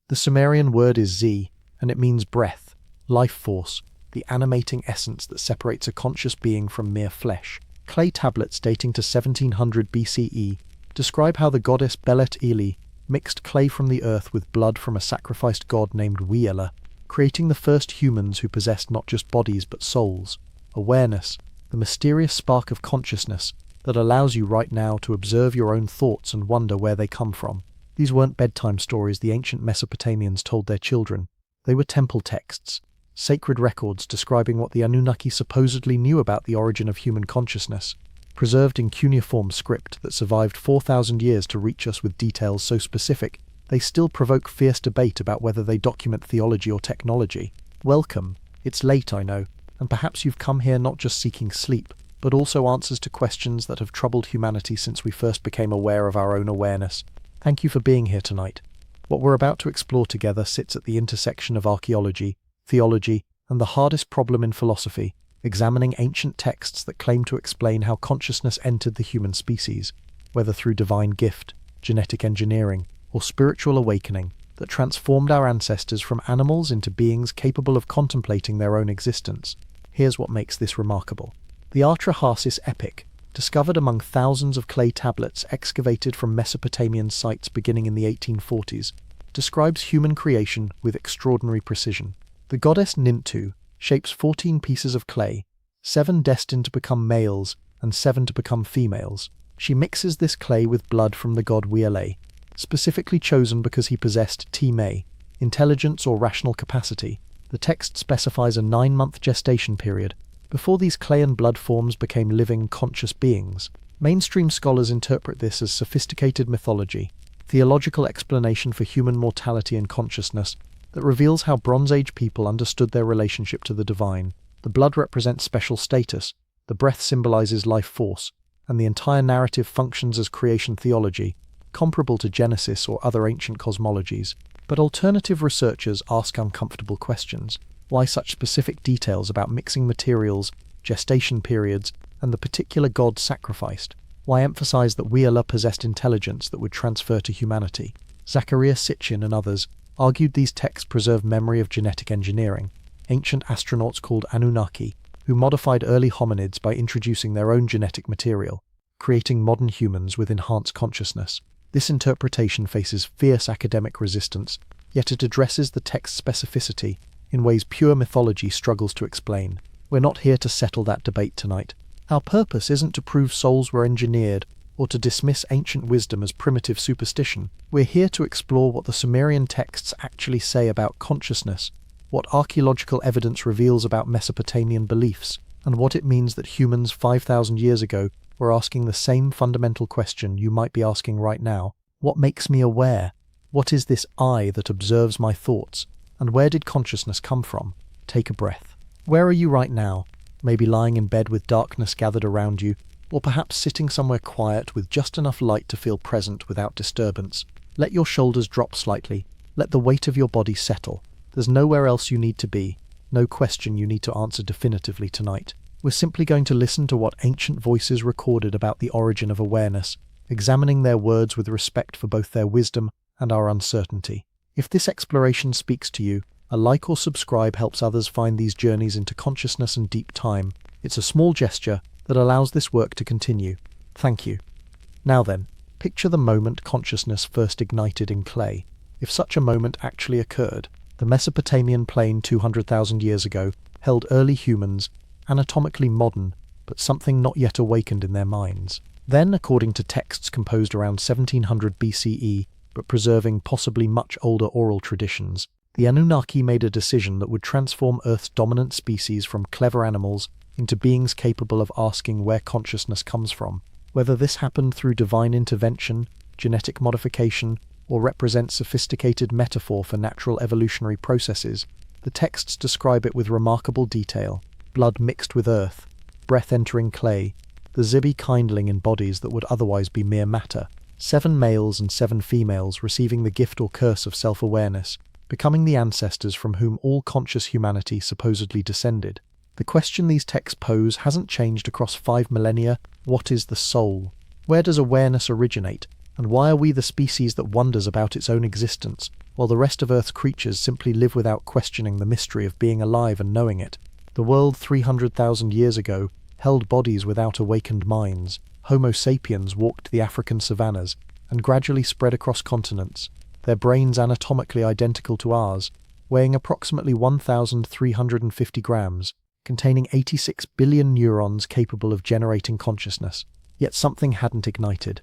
The Sumerian word is Z, and it means breath, life force, the animating essence that separates a conscious being from mere flesh. Clay tablets dating to 1700 BCE describe how the goddess Belet Eli mixed clay from the earth with blood from a sacrificed god named Wiela, creating the first humans who possessed not just bodies but souls. Awareness, the mysterious spark of consciousness that allows you right now to observe your own thoughts and wonder where they come from. These weren't bedtime stories the ancient Mesopotamians told their children. They were temple texts, sacred records describing what the Anunnaki supposedly knew about the origin of human consciousness, preserved in cuneiform script that survived 4,000 years to reach us with details so specific they still provoke fierce debate about whether they document theology or technology. Welcome. It's late, I know, and perhaps you've come here not just seeking sleep, but also answers to questions that have troubled humanity since we first became aware of our own awareness. Thank you for being here tonight. What we're about to explore together sits at the intersection of archaeology, theology, and the hardest problem in philosophy, examining ancient texts that claim to explain how consciousness entered the human species, whether through divine gift, genetic engineering, or spiritual awakening that transformed our ancestors from animals into beings capable of contemplating their own existence. Here's what makes this remarkable. The Atrahasis epic, discovered among thousands of clay tablets excavated from Mesopotamian sites beginning in the 1840s, describes human creation with extraordinary precision. The goddess Nintu shapes 14 pieces of clay, 7 destined to become males and 7 to become females. She mixes this clay with blood from the god Wiele, specifically chosen because he possessed T-May, intelligence or rational capacity. The text specifies a 9-month gestation period before these clay and blood forms became living, conscious beings. Mainstream scholars interpret this as sophisticated mythology, theological explanation for human mortality and consciousness that reveals how Bronze Age people understood their relationship to the divine. The blood represents special status, the breath symbolizes life force, and the entire narrative functions as creation theology, comparable to Genesis or other ancient cosmologies. But alternative researchers ask uncomfortable questions. Why such specific details about mixing materials, gestation periods, and the particular god sacrificed? Why emphasize that Wiela possessed intelligence that would transfer to humanity? Zachariah Sitchin and others argued these texts preserve memory of genetic engineering, ancient astronauts called Anunnaki, who modified early hominids by introducing their own genetic material, creating modern humans with enhanced consciousness. This interpretation faces fierce academic resistance, yet it addresses the text's specificity in ways pure mythology struggles to explain. We're not here to settle that debate tonight. Our purpose isn't to prove souls were engineered or to dismiss ancient wisdom as primitive superstition. We're here to explore what the Sumerian texts actually say about consciousness, what archaeological evidence reveals about Mesopotamian beliefs, and what it means that humans 5,000 years ago were asking the same fundamental question you might be asking right now. What makes me aware? What is this I that observes my thoughts? And where did consciousness come from? Take a breath. Where are you right now? Maybe lying in bed with darkness gathered around you, or perhaps sitting somewhere quiet with just enough light to feel present without disturbance. Let your shoulders drop slightly. Let the weight of your body settle. There's nowhere else you need to be, no question you need to answer definitively tonight. We're simply going to listen to what ancient voices recorded about the origin of awareness, examining their words with respect for both their wisdom and our uncertainty. If this exploration speaks to you, a like or subscribe helps others find these journeys into consciousness and deep time. It's a small gesture that allows this work to continue. Thank you. Now then, picture the moment consciousness first ignited in clay. If such a moment actually occurred, the Mesopotamian plain 200,000 years ago held early humans, anatomically modern, but something not yet awakened in their minds. Then, according to texts composed around 1700 BCE, but preserving possibly much older oral traditions, the Anunnaki made a decision that would transform Earth's dominant species from clever animals into beings capable of asking where consciousness comes from. Whether this happened through divine intervention, genetic modification, or represents sophisticated metaphor for natural evolutionary processes, the texts describe it with remarkable detail. Blood mixed with earth, breath entering clay, the Zibi kindling in bodies that would otherwise be mere matter, 7 males and 7 females receiving the gift or curse of self-awareness, becoming the ancestors from whom all conscious humanity supposedly descended. The question these texts pose hasn't changed across 5 millennia. What is the soul? Where does awareness originate? And why are we the species that wonders about its own existence? while the rest of Earth's creatures simply live without questioning the mystery of being alive and knowing it. The world 300,000 years ago held bodies without awakened minds. Homo sapiens walked the African savannas and gradually spread across continents, their brains anatomically identical to ours, weighing approximately 1,350 grams, containing 86 billion neurons capable of generating consciousness. Yet something hadn't ignited.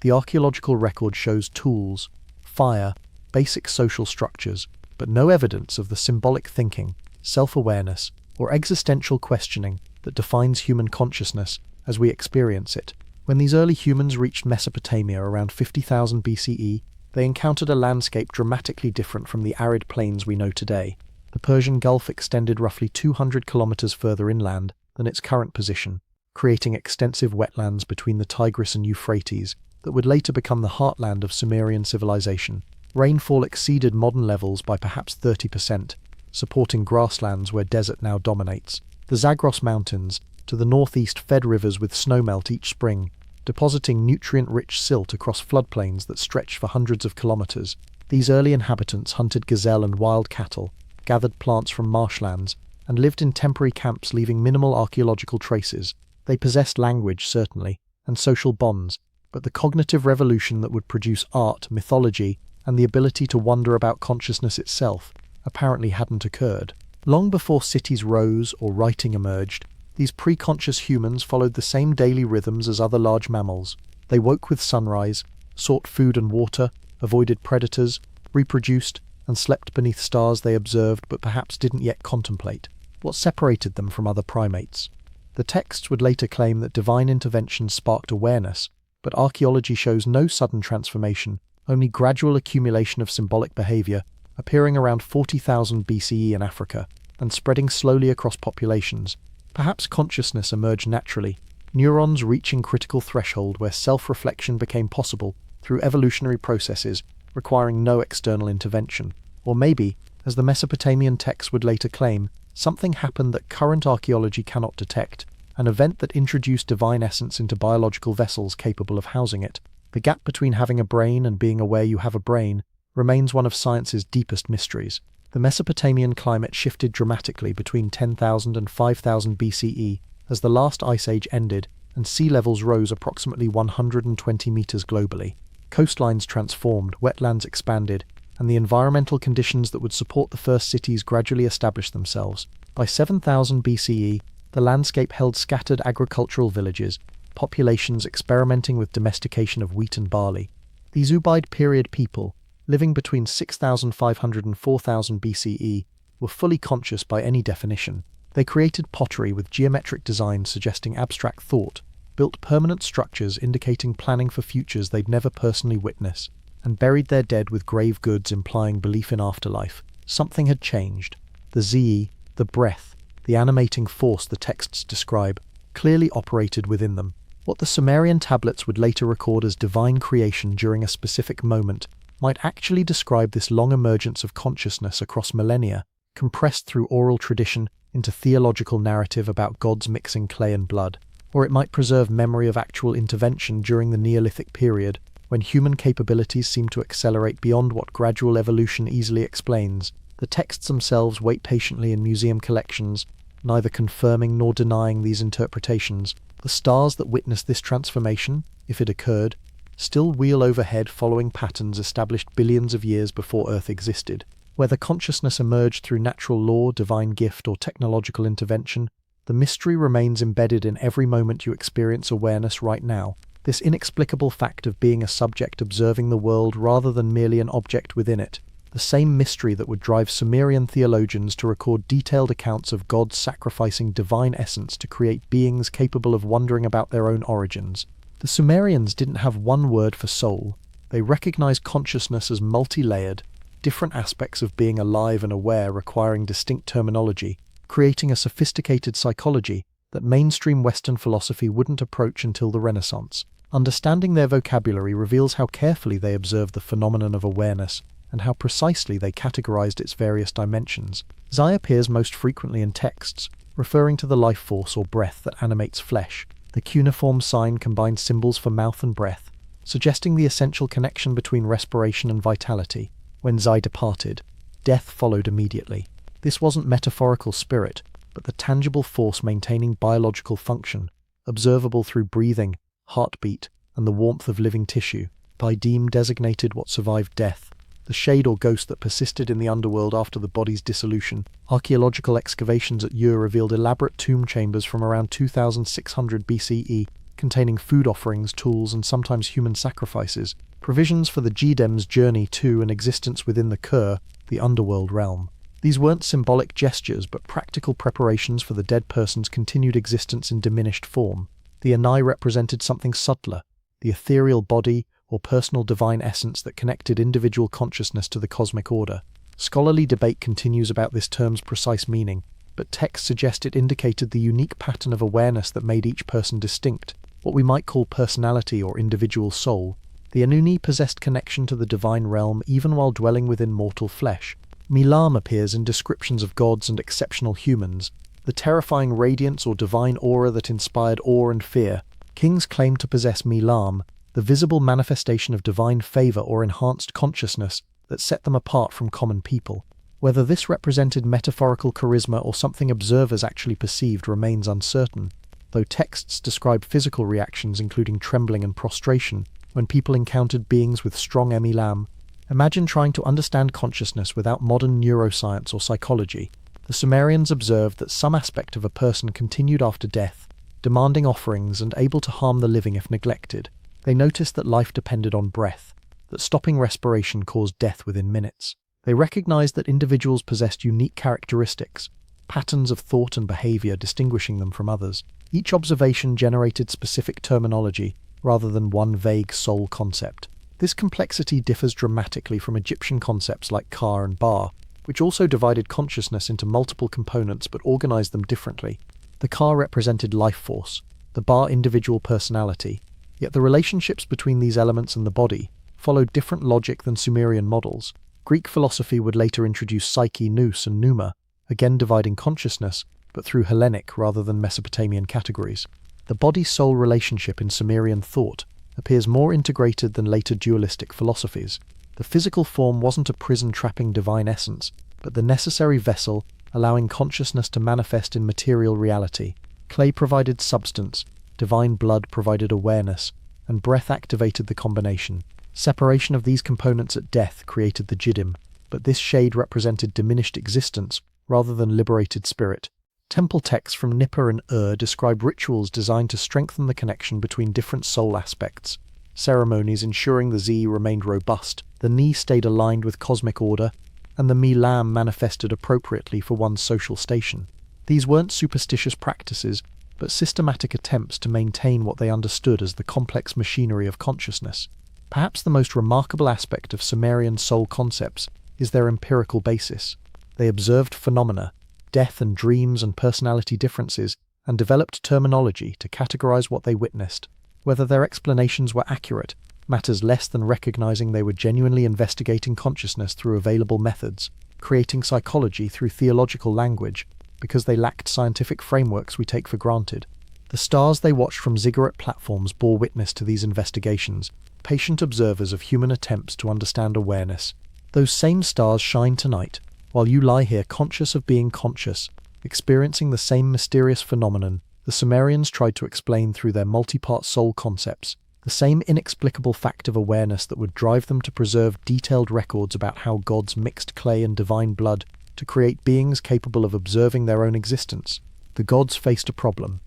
The archaeological record shows tools, fire, basic social structures, but no evidence of the symbolic thinking, self-awareness, or existential questioning that defines human consciousness as we experience it. When these early humans reached Mesopotamia around 50,000 BCE, they encountered a landscape dramatically different from the arid plains we know today. The Persian Gulf extended roughly 200 kilometers further inland than its current position, creating extensive wetlands between the Tigris and Euphrates that would later become the heartland of Sumerian civilization. Rainfall exceeded modern levels by perhaps 30%, supporting grasslands where desert now dominates. The Zagros Mountains, to the northeast, fed rivers with snowmelt each spring, depositing nutrient-rich silt across floodplains that stretched for hundreds of kilometers. These early inhabitants hunted gazelle and wild cattle, gathered plants from marshlands, and lived in temporary camps leaving minimal archaeological traces. They possessed language, certainly, and social bonds, but the cognitive revolution that would produce art, mythology, and the ability to wonder about consciousness itself apparently hadn't occurred. Long before cities rose or writing emerged, these pre-conscious humans followed the same daily rhythms as other large mammals. They woke with sunrise, sought food and water, avoided predators, reproduced, and slept beneath stars they observed but perhaps didn't yet contemplate. What separated them from other primates? The texts would later claim that divine intervention sparked awareness, but archaeology shows no sudden transformation, only gradual accumulation of symbolic behavior, appearing around 40,000 BCE in Africa, and spreading slowly across populations. Perhaps consciousness emerged naturally, neurons reaching critical threshold where self-reflection became possible through evolutionary processes requiring no external intervention. Or maybe, as the Mesopotamian texts would later claim, something happened that current archaeology cannot detect, an event that introduced divine essence into biological vessels capable of housing it. The gap between having a brain and being aware you have a brain remains one of science's deepest mysteries. The Mesopotamian climate shifted dramatically between 10,000 and 5,000 BCE as the last ice age ended and sea levels rose approximately 120 meters globally. Coastlines transformed, wetlands expanded, and the environmental conditions that would support the first cities gradually established themselves. By 7,000 BCE, the landscape held scattered agricultural villages, populations experimenting with domestication of wheat and barley. These Ubaid period people, living between 6,500 and 4,000 BCE, were fully conscious by any definition. They created pottery with geometric designs suggesting abstract thought, built permanent structures indicating planning for futures they'd never personally witness, and buried their dead with grave goods implying belief in afterlife. Something had changed. The Zi, the breath, the animating force the texts describe, clearly operated within them. What the Sumerian tablets would later record as divine creation during a specific moment might actually describe this long emergence of consciousness across millennia, compressed through oral tradition into theological narrative about gods mixing clay and blood. Or it might preserve memory of actual intervention during the Neolithic period, when human capabilities seem to accelerate beyond what gradual evolution easily explains. The texts themselves wait patiently in museum collections, neither confirming nor denying these interpretations. The stars that witness this transformation, if it occurred, still wheel overhead following patterns established billions of years before Earth existed. Whether consciousness emerged through natural law, divine gift, or technological intervention, the mystery remains embedded in every moment you experience awareness right now. This inexplicable fact of being a subject observing the world rather than merely an object within it. The same mystery that would drive Sumerian theologians to record detailed accounts of gods sacrificing divine essence to create beings capable of wondering about their own origins. The Sumerians didn't have one word for soul. They recognized consciousness as multi-layered, different aspects of being alive and aware requiring distinct terminology, creating a sophisticated psychology that mainstream Western philosophy wouldn't approach until the Renaissance. Understanding their vocabulary reveals how carefully they observed the phenomenon of awareness and how precisely they categorized its various dimensions. Zi appears most frequently in texts, referring to the life force or breath that animates flesh. The cuneiform sign combines symbols for mouth and breath, suggesting the essential connection between respiration and vitality. When Zai departed, death followed immediately. This wasn't metaphorical spirit, but the tangible force maintaining biological function, observable through breathing, heartbeat, and the warmth of living tissue. Baidim designated what survived death, the shade or ghost that persisted in the underworld after the body's dissolution. Archaeological excavations at Ur revealed elaborate tomb chambers from around 2600 BCE, containing food offerings, tools, and sometimes human sacrifices, provisions for the Jidem's journey to and existence within the Kur, the underworld realm. These weren't symbolic gestures, but practical preparations for the dead person's continued existence in diminished form. The Anai represented something subtler, the ethereal body or personal divine essence that connected individual consciousness to the cosmic order. Scholarly debate continues about this term's precise meaning, but texts suggest it indicated the unique pattern of awareness that made each person distinct, what we might call personality or individual soul. The Anuni possessed connection to the divine realm even while dwelling within mortal flesh. Milam appears in descriptions of gods and exceptional humans, the terrifying radiance or divine aura that inspired awe and fear. Kings claim to possess Milam, the visible manifestation of divine favor or enhanced consciousness that set them apart from common people. Whether this represented metaphorical charisma or something observers actually perceived remains uncertain, though texts describe physical reactions including trembling and prostration when people encountered beings with strong Milam. Imagine trying to understand consciousness without modern neuroscience or psychology. The Sumerians observed that some aspect of a person continued after death, demanding offerings and able to harm the living if neglected. They noticed that life depended on breath, that stopping respiration caused death within minutes. They recognized that individuals possessed unique characteristics, patterns of thought and behavior distinguishing them from others. Each observation generated specific terminology, rather than one vague soul concept. This complexity differs dramatically from Egyptian concepts like Ka and Ba, which also divided consciousness into multiple components but organized them differently. The Ka represented life force, the Ba individual personality, yet the relationships between these elements and the body followed different logic than Sumerian models. Greek philosophy would later introduce psyche, nous, and pneuma, again dividing consciousness, but through Hellenic rather than Mesopotamian categories. The body-soul relationship in Sumerian thought appears more integrated than later dualistic philosophies. The physical form wasn't a prison trapping divine essence, but the necessary vessel allowing consciousness to manifest in material reality. Clay provided substance, divine blood provided awareness, and breath activated the combination. Separation of these components at death created the Jiddim, but this shade represented diminished existence rather than liberated spirit. Temple texts from Nippur and Ur describe rituals designed to strengthen the connection between different soul aspects. Ceremonies ensuring the Z remained robust, the Ni stayed aligned with cosmic order, and the Milam manifested appropriately for one's social station. These weren't superstitious practices, but systematic attempts to maintain what they understood as the complex machinery of consciousness. Perhaps the most remarkable aspect of Sumerian soul concepts is their empirical basis. They observed phenomena, death and dreams and personality differences, and developed terminology to categorize what they witnessed. Whether their explanations were accurate matters less than recognizing they were genuinely investigating consciousness through available methods, creating psychology through theological language, because they lacked scientific frameworks we take for granted. The stars they watched from ziggurat platforms bore witness to these investigations, patient observers of human attempts to understand awareness. Those same stars shine tonight, while you lie here conscious of being conscious, experiencing the same mysterious phenomenon the Sumerians tried to explain through their multi-part soul concepts, the same inexplicable fact of awareness that would drive them to preserve detailed records about how gods mixed clay and divine blood to create beings capable of observing their own existence. The gods faced a problem.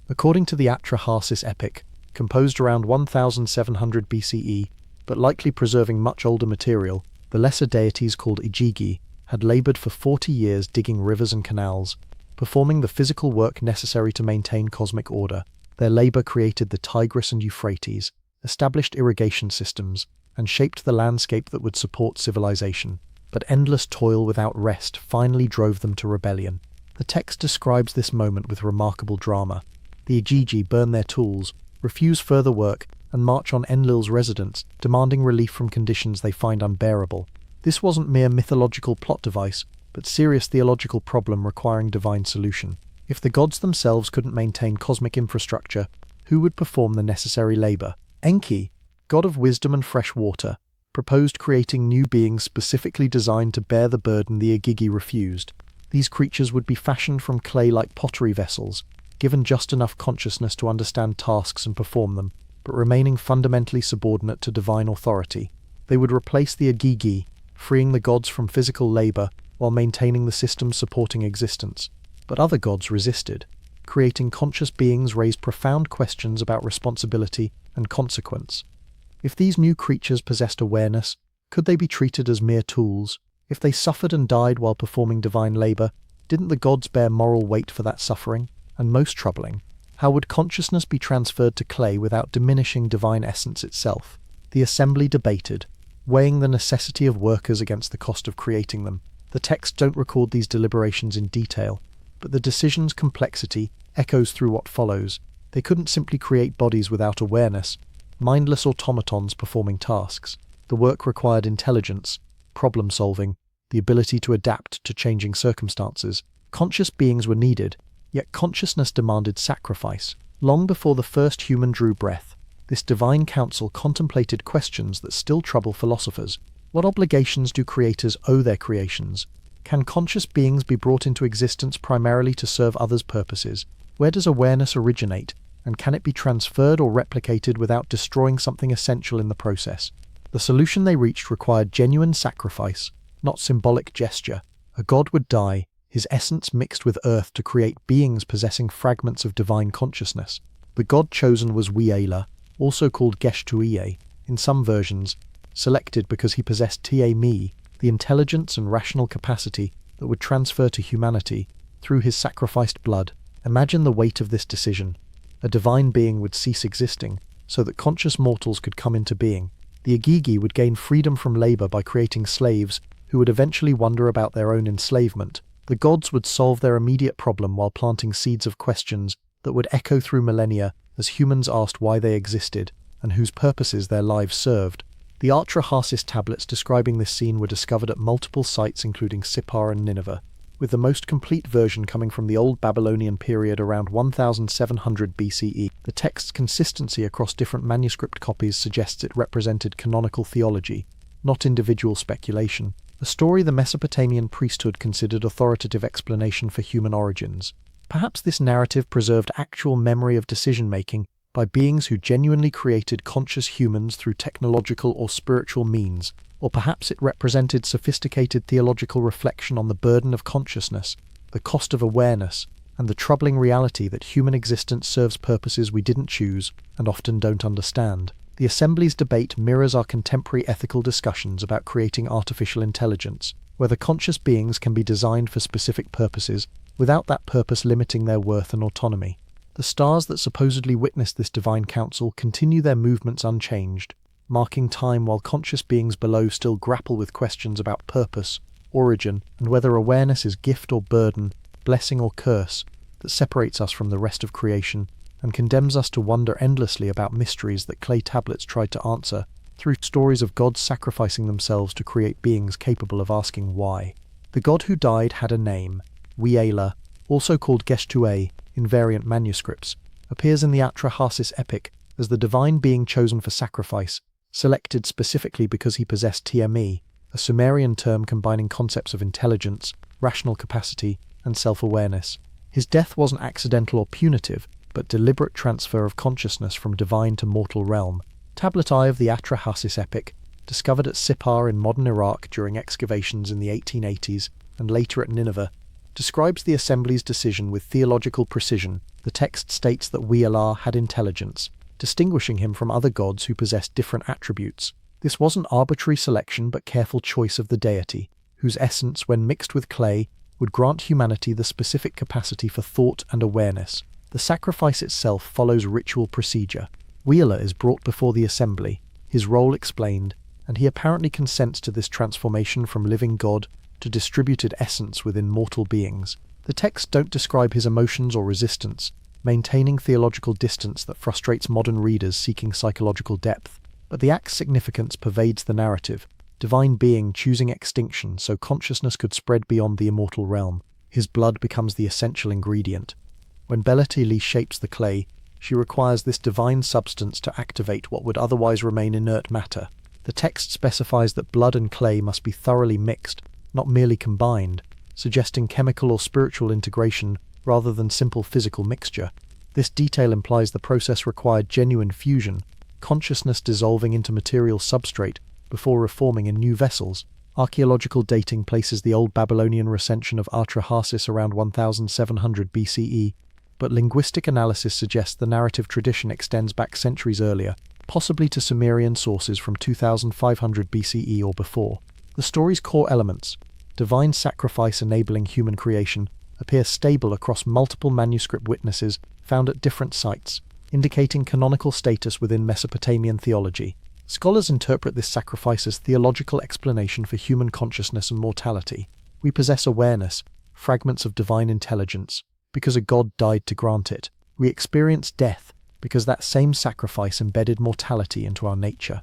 According to the Atrahasis epic, composed around 1700 BCE, but likely preserving much older material, the lesser deities called Ijigi had labored for 40 years digging rivers and canals, performing the physical work necessary to maintain cosmic order. Their labor created the Tigris and Euphrates, established irrigation systems, and shaped the landscape that would support civilization. But endless toil without rest finally drove them to rebellion. The text describes this moment with remarkable drama. The Ijigi burn their tools, refuse further work, and march on Enlil's residence, demanding relief from conditions they find unbearable. This wasn't mere mythological plot device, but serious theological problem requiring divine solution. If the gods themselves couldn't maintain cosmic infrastructure, who would perform the necessary labor? Enki, god of wisdom and fresh water, proposed creating new beings specifically designed to bear the burden the Agigi refused. These creatures would be fashioned from clay like pottery vessels, given just enough consciousness to understand tasks and perform them, but remaining fundamentally subordinate to divine authority. They would replace the Agigi, freeing the gods from physical labor while maintaining the systems supporting existence. But other gods resisted. Creating conscious beings raised profound questions about responsibility and consequence. If these new creatures possessed awareness, could they be treated as mere tools? If they suffered and died while performing divine labor, didn't the gods bear moral weight for that suffering? And most troubling, how would consciousness be transferred to clay without diminishing divine essence itself? The assembly debated, weighing the necessity of workers against the cost of creating them. The texts don't record these deliberations in detail, but the decision's complexity echoes through what follows. They couldn't simply create bodies without awareness, mindless automatons performing tasks. The work required intelligence, problem-solving, the ability to adapt to changing circumstances. Conscious beings were needed, yet consciousness demanded sacrifice. Long before the first human drew breath, this divine council contemplated questions that still trouble philosophers. What obligations do creators owe their creations? Can conscious beings be brought into existence primarily to serve others' purposes? Where does awareness originate, and can it be transferred or replicated without destroying something essential in the process? The solution they reached required genuine sacrifice, not symbolic gesture. A god would die, his essence mixed with earth to create beings possessing fragments of divine consciousness. The god chosen was Wiela, also called Geshtuiye, in some versions, selected because he possessed Te-Mi, the intelligence and rational capacity that would transfer to humanity through his sacrificed blood. Imagine the weight of this decision. A divine being would cease existing, so that conscious mortals could come into being. The Agigi would gain freedom from labor by creating slaves who would eventually wonder about their own enslavement. The gods would solve their immediate problem while planting seeds of questions that would echo through millennia as humans asked why they existed and whose purposes their lives served. The Atrahasis tablets describing this scene were discovered at multiple sites including Sippar and Nineveh, with the most complete version coming from the Old Babylonian period around 1700 BCE. The text's consistency across different manuscript copies suggests it represented canonical theology, not individual speculation, a story the Mesopotamian priesthood considered authoritative explanation for human origins. Perhaps this narrative preserved actual memory of decision-making by beings who genuinely created conscious humans through technological or spiritual means, or perhaps it represented sophisticated theological reflection on the burden of consciousness, the cost of awareness, and the troubling reality that human existence serves purposes we didn't choose and often don't understand. The Assembly's debate mirrors our contemporary ethical discussions about creating artificial intelligence, whether conscious beings can be designed for specific purposes without that purpose limiting their worth and autonomy. The stars that supposedly witnessed this divine council continue their movements unchanged, marking time while conscious beings below still grapple with questions about purpose, origin, and whether awareness is gift or burden, blessing or curse, that separates us from the rest of creation and condemns us to wonder endlessly about mysteries that clay tablets tried to answer through stories of gods sacrificing themselves to create beings capable of asking why. The god who died had a name. Wiela, also called Geshtuiye in variant manuscripts, appears in the Atrahasis epic as the divine being chosen for sacrifice, selected specifically because he possessed Te-Mi, a Sumerian term combining concepts of intelligence, rational capacity, and self-awareness. His death wasn't accidental or punitive, but deliberate transfer of consciousness from divine to mortal realm. Tablet I of the Atrahasis epic, discovered at Sippar in modern Iraq during excavations in the 1880s and later at Nineveh, describes the Assembly's decision with theological precision. The text states that Wiela had intelligence, distinguishing him from other gods who possessed different attributes. This wasn't arbitrary selection but careful choice of the deity, whose essence, when mixed with clay, would grant humanity the specific capacity for thought and awareness. The sacrifice itself follows ritual procedure. Wiela is brought before the Assembly, his role explained, and he apparently consents to this transformation from living god to distributed essence within mortal beings. The texts don't describe his emotions or resistance, maintaining theological distance that frustrates modern readers seeking psychological depth. But the act's significance pervades the narrative, divine being choosing extinction so consciousness could spread beyond the immortal realm. His blood becomes the essential ingredient. When Belatili shapes the clay, she requires this divine substance to activate what would otherwise remain inert matter. The text specifies that blood and clay must be thoroughly mixed, not merely combined, suggesting chemical or spiritual integration rather than simple physical mixture. This detail implies the process required genuine fusion, consciousness dissolving into material substrate before reforming in new vessels. Archaeological dating places the Old Babylonian recension of Atrahasis around 1700 BCE, but linguistic analysis suggests the narrative tradition extends back centuries earlier, possibly to Sumerian sources from 2500 BCE or before. The story's core elements, divine sacrifice enabling human creation, appear stable across multiple manuscript witnesses found at different sites, indicating canonical status within Mesopotamian theology. Scholars interpret this sacrifice as theological explanation for human consciousness and mortality. We possess awareness, fragments of divine intelligence, because a god died to grant it. We experience death because that same sacrifice embedded mortality into our nature.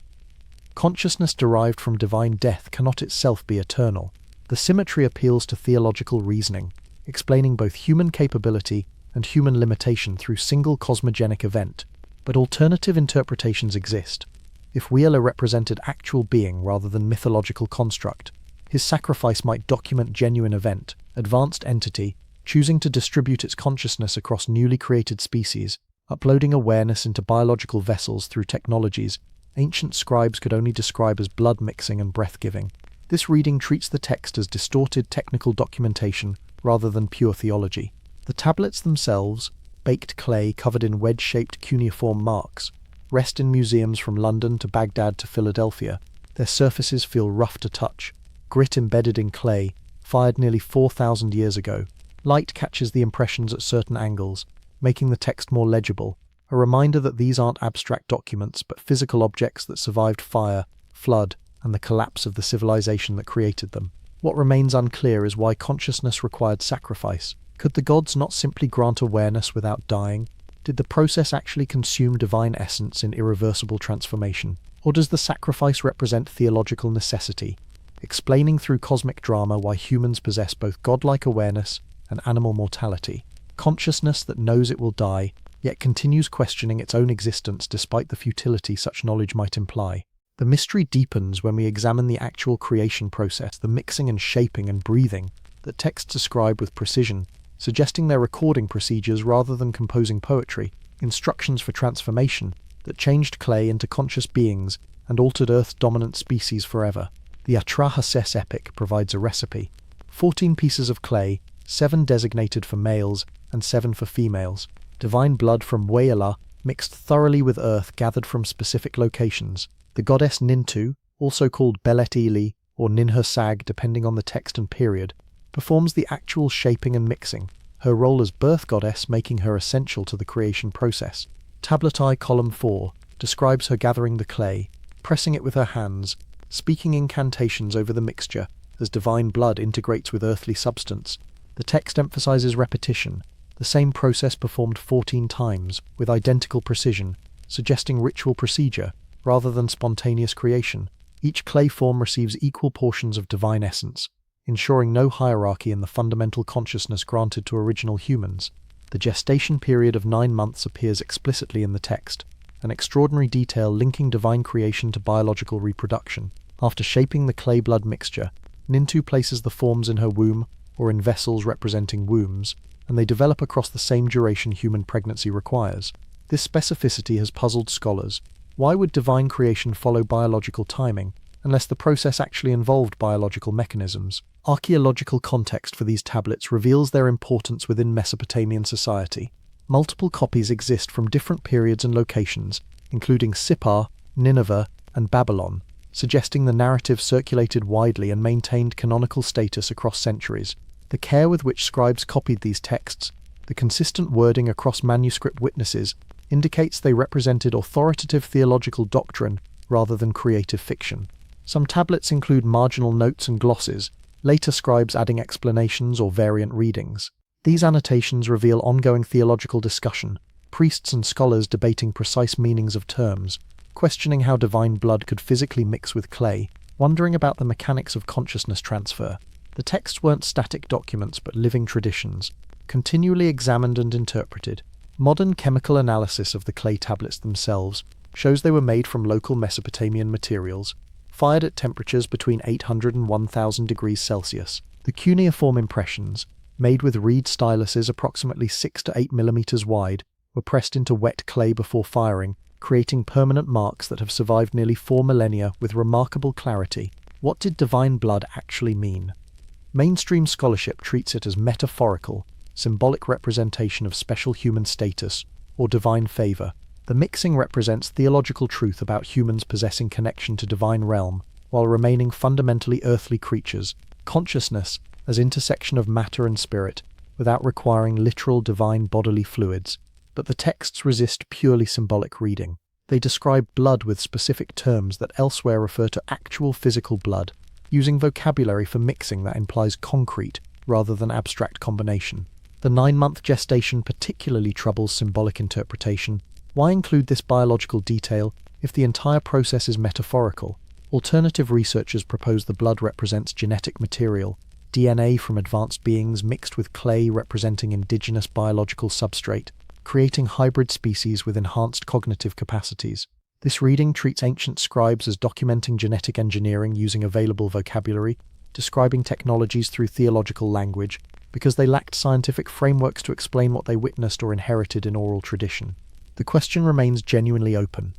Consciousness derived from divine death cannot itself be eternal. The symmetry appeals to theological reasoning, explaining both human capability and human limitation through single cosmogenic event. But alternative interpretations exist. If Wheeler represented actual being rather than mythological construct, his sacrifice might document genuine event, advanced entity, choosing to distribute its consciousness across newly created species, uploading awareness into biological vessels through technologies ancient scribes could only describe as blood mixing and breath-giving. This reading treats the text as distorted technical documentation rather than pure theology. The tablets themselves, baked clay covered in wedge-shaped cuneiform marks, rest in museums from London to Baghdad to Philadelphia. Their surfaces feel rough to touch, grit embedded in clay, fired nearly 4,000 years ago. Light catches the impressions at certain angles, making the text more legible, a reminder that these aren't abstract documents but physical objects that survived fire, flood, and the collapse of the civilization that created them. What remains unclear is why consciousness required sacrifice. Could the gods not simply grant awareness without dying? Did the process actually consume divine essence in irreversible transformation? Or does the sacrifice represent theological necessity, explaining through cosmic drama why humans possess both godlike awareness and animal mortality? Consciousness that knows it will die, yet continues questioning its own existence despite the futility such knowledge might imply. The mystery deepens when we examine the actual creation process, the mixing and shaping and breathing that texts describe with precision, suggesting they're recording procedures rather than composing poetry, instructions for transformation that changed clay into conscious beings and altered Earth's dominant species forever. The Atrahasis epic provides a recipe. 14 pieces of clay, 7 designated for males and 7 for females. Divine blood from Wayala, mixed thoroughly with earth gathered from specific locations. The goddess Nintu, also called Belet Eli or Ninhursag depending on the text and period, performs the actual shaping and mixing, her role as birth goddess making her essential to the creation process. Tablet I column 4 describes her gathering the clay, pressing it with her hands, speaking incantations over the mixture as divine blood integrates with earthly substance. The text emphasizes repetition, the same process performed 14 times with identical precision, suggesting ritual procedure rather than spontaneous creation. Each clay form receives equal portions of divine essence, ensuring no hierarchy in the fundamental consciousness granted to original humans. The gestation period of 9 months appears explicitly in the text, an extraordinary detail linking divine creation to biological reproduction. After shaping the clay blood mixture, Nintu places the forms in her womb or in vessels representing wombs, and they develop across the same duration human pregnancy requires. This specificity has puzzled scholars. Why would divine creation follow biological timing, unless the process actually involved biological mechanisms? Archaeological context for these tablets reveals their importance within Mesopotamian society. Multiple copies exist from different periods and locations, including Sippar, Nineveh, and Babylon, suggesting the narrative circulated widely and maintained canonical status across centuries. The care with which scribes copied these texts, the consistent wording across manuscript witnesses, indicates they represented authoritative theological doctrine rather than creative fiction. Some tablets include marginal notes and glosses, later scribes adding explanations or variant readings. These annotations reveal ongoing theological discussion, priests and scholars debating precise meanings of terms, questioning how divine blood could physically mix with clay, wondering about the mechanics of consciousness transfer. The texts weren't static documents but living traditions, continually examined and interpreted. Modern chemical analysis of the clay tablets themselves shows they were made from local Mesopotamian materials, fired at temperatures between 800 and 1000 degrees Celsius. The cuneiform impressions, made with reed styluses approximately 6 to 8 millimeters wide, were pressed into wet clay before firing, creating permanent marks that have survived nearly 4 millennia with remarkable clarity. What did divine blood actually mean? Mainstream scholarship treats it as metaphorical, symbolic representation of special human status or divine favor. The mixing represents theological truth about humans possessing connection to divine realm while remaining fundamentally earthly creatures, consciousness as intersection of matter and spirit without requiring literal divine bodily fluids. But the texts resist purely symbolic reading. They describe blood with specific terms that elsewhere refer to actual physical blood, using vocabulary for mixing that implies concrete rather than abstract combination. The 9-month gestation particularly troubles symbolic interpretation. Why include this biological detail if the entire process is metaphorical? Alternative researchers propose the blood represents genetic material, DNA from advanced beings mixed with clay representing indigenous biological substrate, creating hybrid species with enhanced cognitive capacities. This reading treats ancient scribes as documenting genetic engineering using available vocabulary, describing technologies through theological language, because they lacked scientific frameworks to explain what they witnessed or inherited in oral tradition. The question remains genuinely open.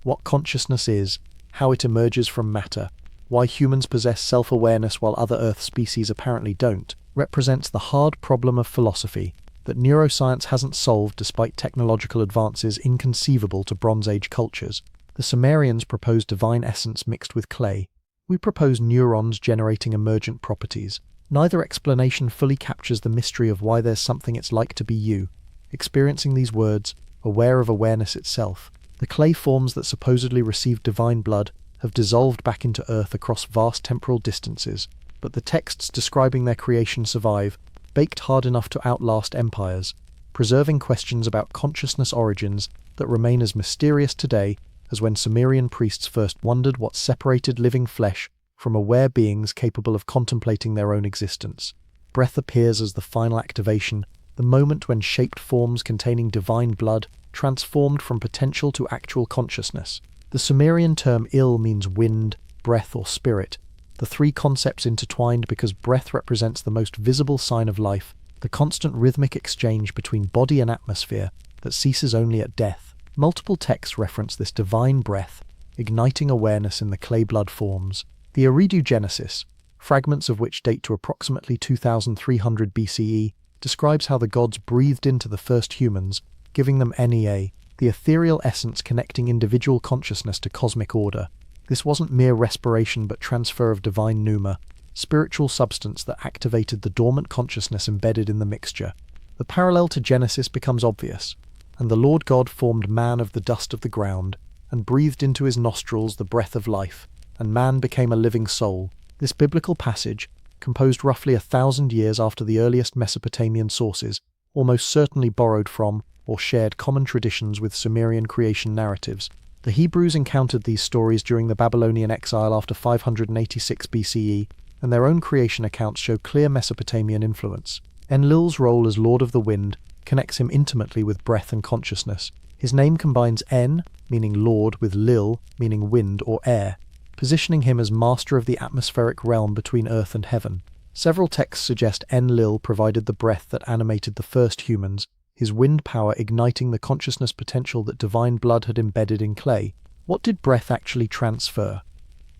What consciousness is, how it emerges from matter, why humans possess self-awareness while other Earth species apparently don't, represents the hard problem of philosophy that neuroscience hasn't solved despite technological advances inconceivable to Bronze Age cultures. The Sumerians proposed divine essence mixed with clay. We propose neurons generating emergent properties. Neither explanation fully captures the mystery of why there's something it's like to be you, experiencing these words, aware of awareness itself. The clay forms that supposedly received divine blood have dissolved back into Earth across vast temporal distances, but the texts describing their creation survive, baked hard enough to outlast empires, preserving questions about consciousness origins that remain as mysterious today as when Sumerian priests first wondered what separated living flesh from aware beings capable of contemplating their own existence. Breath appears as the final activation, the moment when shaped forms containing divine blood transformed from potential to actual consciousness. The Sumerian term il means wind, breath, or spirit. The three concepts intertwined because breath represents the most visible sign of life, the constant rhythmic exchange between body and atmosphere that ceases only at death. Multiple texts reference this divine breath, igniting awareness in the clay blood forms. The Eridu Genesis, fragments of which date to approximately 2300 BCE, describes how the gods breathed into the first humans, giving them Nea, the ethereal essence connecting individual consciousness to cosmic order. This wasn't mere respiration but transfer of divine pneuma, spiritual substance that activated the dormant consciousness embedded in the mixture. The parallel to Genesis becomes obvious, and the Lord God formed man of the dust of the ground, and breathed into his nostrils the breath of life, and man became a living soul. This biblical passage, composed roughly 1,000 years after the earliest Mesopotamian sources, almost certainly borrowed from or shared common traditions with Sumerian creation narratives. The Hebrews encountered these stories during the Babylonian exile after 586 BCE, and their own creation accounts show clear Mesopotamian influence. Enlil's role as Lord of the Wind connects him intimately with breath and consciousness. His name combines En, meaning Lord, with Lil, meaning wind or air, positioning him as master of the atmospheric realm between earth and heaven. Several texts suggest Enlil provided the breath that animated the first humans, his wind power igniting the consciousness potential that divine blood had embedded in clay. What did breath actually transfer?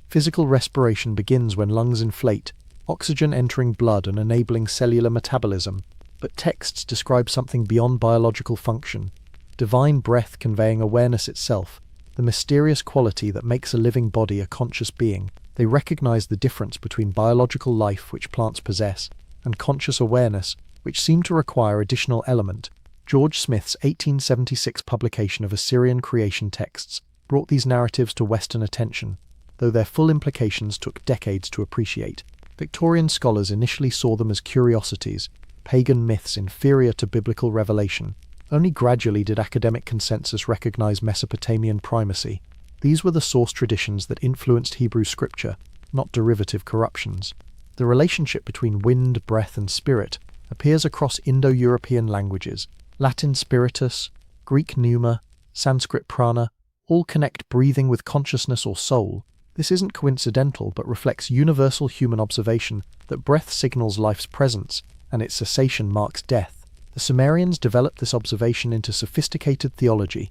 Physical respiration begins when lungs inflate, oxygen entering blood and enabling cellular metabolism. But texts describe something beyond biological function, divine breath conveying awareness itself, the mysterious quality that makes a living body a conscious being. They recognize the difference between biological life, which plants possess, and conscious awareness, which seem to require additional element. George Smith's 1876 publication of Assyrian creation texts brought these narratives to Western attention, though their full implications took decades to appreciate. Victorian scholars initially saw them as curiosities, pagan myths inferior to biblical revelation. Only gradually did academic consensus recognize Mesopotamian primacy. These were the source traditions that influenced Hebrew scripture, not derivative corruptions. The relationship between wind, breath, and spirit appears across Indo-European languages. Latin spiritus, Greek pneuma, Sanskrit prana, all connect breathing with consciousness or soul. This isn't coincidental but reflects universal human observation that breath signals life's presence and its cessation marks death. The Sumerians developed this observation into sophisticated theology.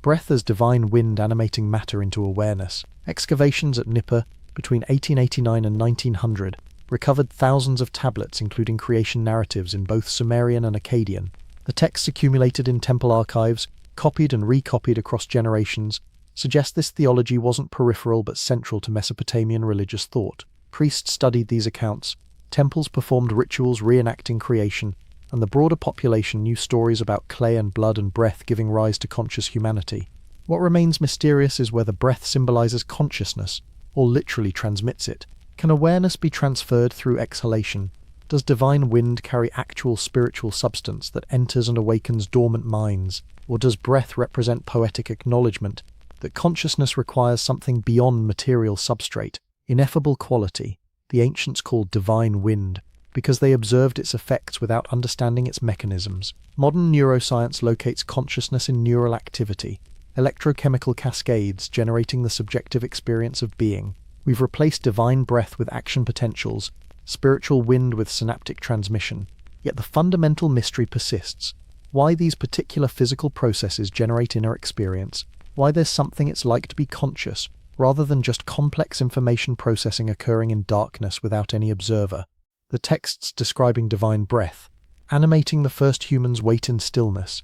Breath as divine wind animating matter into awareness. Excavations at Nippur between 1889 and 1900 recovered thousands of tablets including creation narratives in both Sumerian and Akkadian. The texts accumulated in temple archives, copied and recopied across generations, suggest this theology wasn't peripheral but central to Mesopotamian religious thought. Priests studied these accounts, temples performed rituals reenacting creation, and the broader population knew stories about clay and blood and breath giving rise to conscious humanity. What remains mysterious is whether breath symbolizes consciousness, or literally transmits it. Can awareness be transferred through exhalation? Does divine wind carry actual spiritual substance that enters and awakens dormant minds? Or does breath represent poetic acknowledgement that consciousness requires something beyond material substrate, ineffable quality? The ancients called divine wind, because they observed its effects without understanding its mechanisms. Modern neuroscience locates consciousness in neural activity, electrochemical cascades generating the subjective experience of being. We've replaced divine breath with action potentials, spiritual wind with synaptic transmission. Yet the fundamental mystery persists. Why these particular physical processes generate inner experience, why there's something it's like to be conscious, rather than just complex information processing occurring in darkness without any observer. The texts describing divine breath, animating the first humans wait in stillness,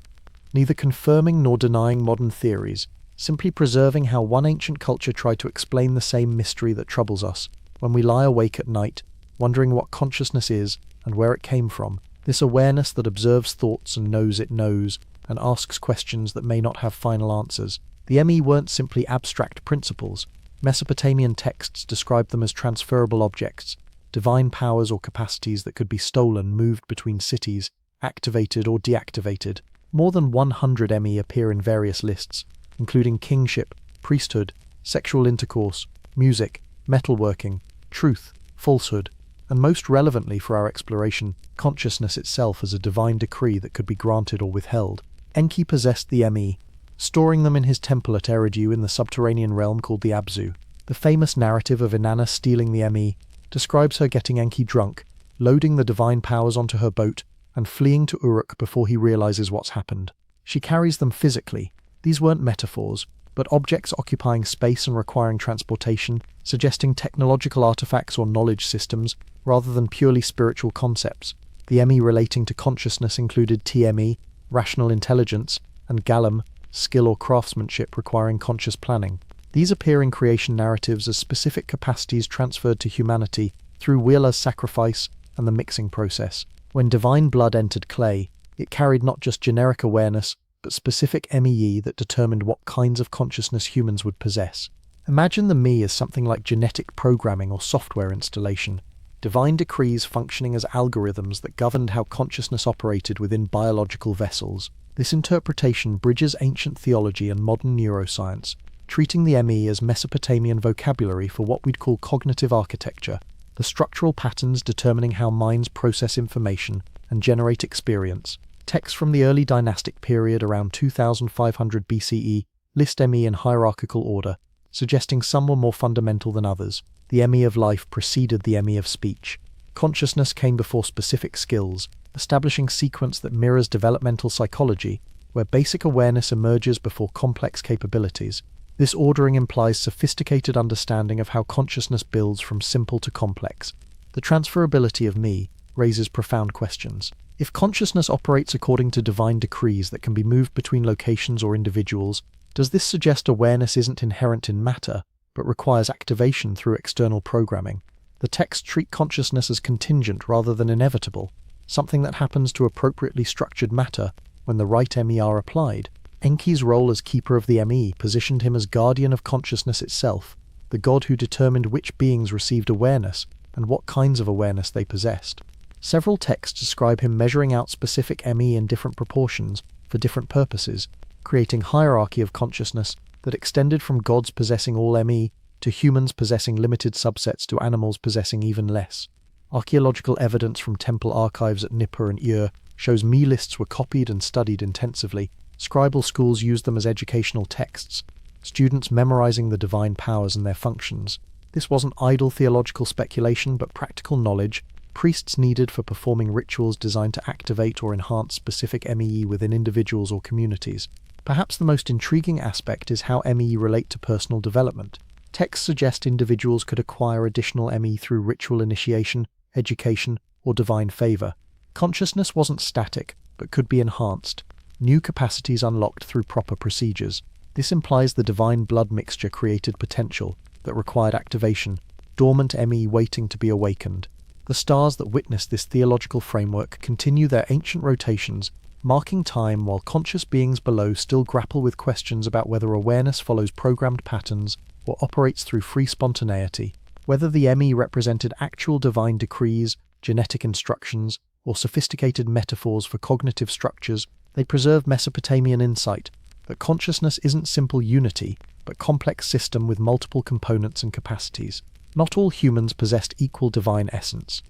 neither confirming nor denying modern theories, simply preserving how one ancient culture tried to explain the same mystery that troubles us when we lie awake at night, wondering what consciousness is and where it came from. This awareness that observes thoughts and knows it knows, and asks questions that may not have final answers. The ME weren't simply abstract principles. Mesopotamian texts described them as transferable objects, divine powers or capacities that could be stolen, moved between cities, activated or deactivated. More than 100 ME appear in various lists, including kingship, priesthood, sexual intercourse, music, metalworking, truth, falsehood, and most relevantly for our exploration, consciousness itself as a divine decree that could be granted or withheld. Enki possessed the ME, storing them in his temple at Eridu in the subterranean realm called the Abzu. The famous narrative of Inanna stealing the ME describes her getting Enki drunk, loading the divine powers onto her boat, and fleeing to Uruk before he realizes what's happened. She carries them physically. These weren't metaphors, but objects occupying space and requiring transportation, suggesting technological artifacts or knowledge systems, rather than purely spiritual concepts. The ME relating to consciousness included TME, rational intelligence, and Galam, skill or craftsmanship requiring conscious planning. These appear in creation narratives as specific capacities transferred to humanity through Wheeler's sacrifice and the mixing process. When divine blood entered clay, it carried not just generic awareness, but specific MEE that determined what kinds of consciousness humans would possess. Imagine the me as something like genetic programming or software installation, divine decrees functioning as algorithms that governed how consciousness operated within biological vessels. This interpretation bridges ancient theology and modern neuroscience, treating the ME as Mesopotamian vocabulary for what we'd call cognitive architecture, the structural patterns determining how minds process information and generate experience. Texts from the early dynastic period around 2500 BCE list ME in hierarchical order, suggesting some were more fundamental than others. The ME of life preceded the ME of speech. Consciousness came before specific skills, establishing sequence that mirrors developmental psychology, where basic awareness emerges before complex capabilities. This ordering implies sophisticated understanding of how consciousness builds from simple to complex. The transferability of me raises profound questions. If consciousness operates according to divine decrees that can be moved between locations or individuals, does this suggest awareness isn't inherent in matter, but requires activation through external programming? The texts treat consciousness as contingent rather than inevitable, something that happens to appropriately structured matter when the right ME are applied. Enki's role as keeper of the ME positioned him as guardian of consciousness itself, the god who determined which beings received awareness and what kinds of awareness they possessed. Several texts describe him measuring out specific ME in different proportions for different purposes, creating hierarchy of consciousness that extended from gods possessing all ME to humans possessing limited subsets to animals possessing even less. Archaeological evidence from temple archives at Nippur and Ur shows ME lists were copied and studied intensively. Scribal schools used them as educational texts, students memorizing the divine powers and their functions. This wasn't idle theological speculation, but practical knowledge priests needed for performing rituals designed to activate or enhance specific MEE within individuals or communities. Perhaps the most intriguing aspect is how MEE relate to personal development. Texts suggest individuals could acquire additional ME through ritual initiation, education, or divine favor. Consciousness wasn't static, but could be enhanced. New capacities unlocked through proper procedures. This implies the divine blood mixture created potential that required activation, dormant ME waiting to be awakened. The stars that witness this theological framework continue their ancient rotations, marking time while conscious beings below still grapple with questions about whether awareness follows programmed patterns or operates through free spontaneity. Whether the ME represented actual divine decrees, genetic instructions, or sophisticated metaphors for cognitive structures, they preserve Mesopotamian insight that consciousness isn't simple unity, but complex system with multiple components and capacities. Not all humans possessed equal divine essence.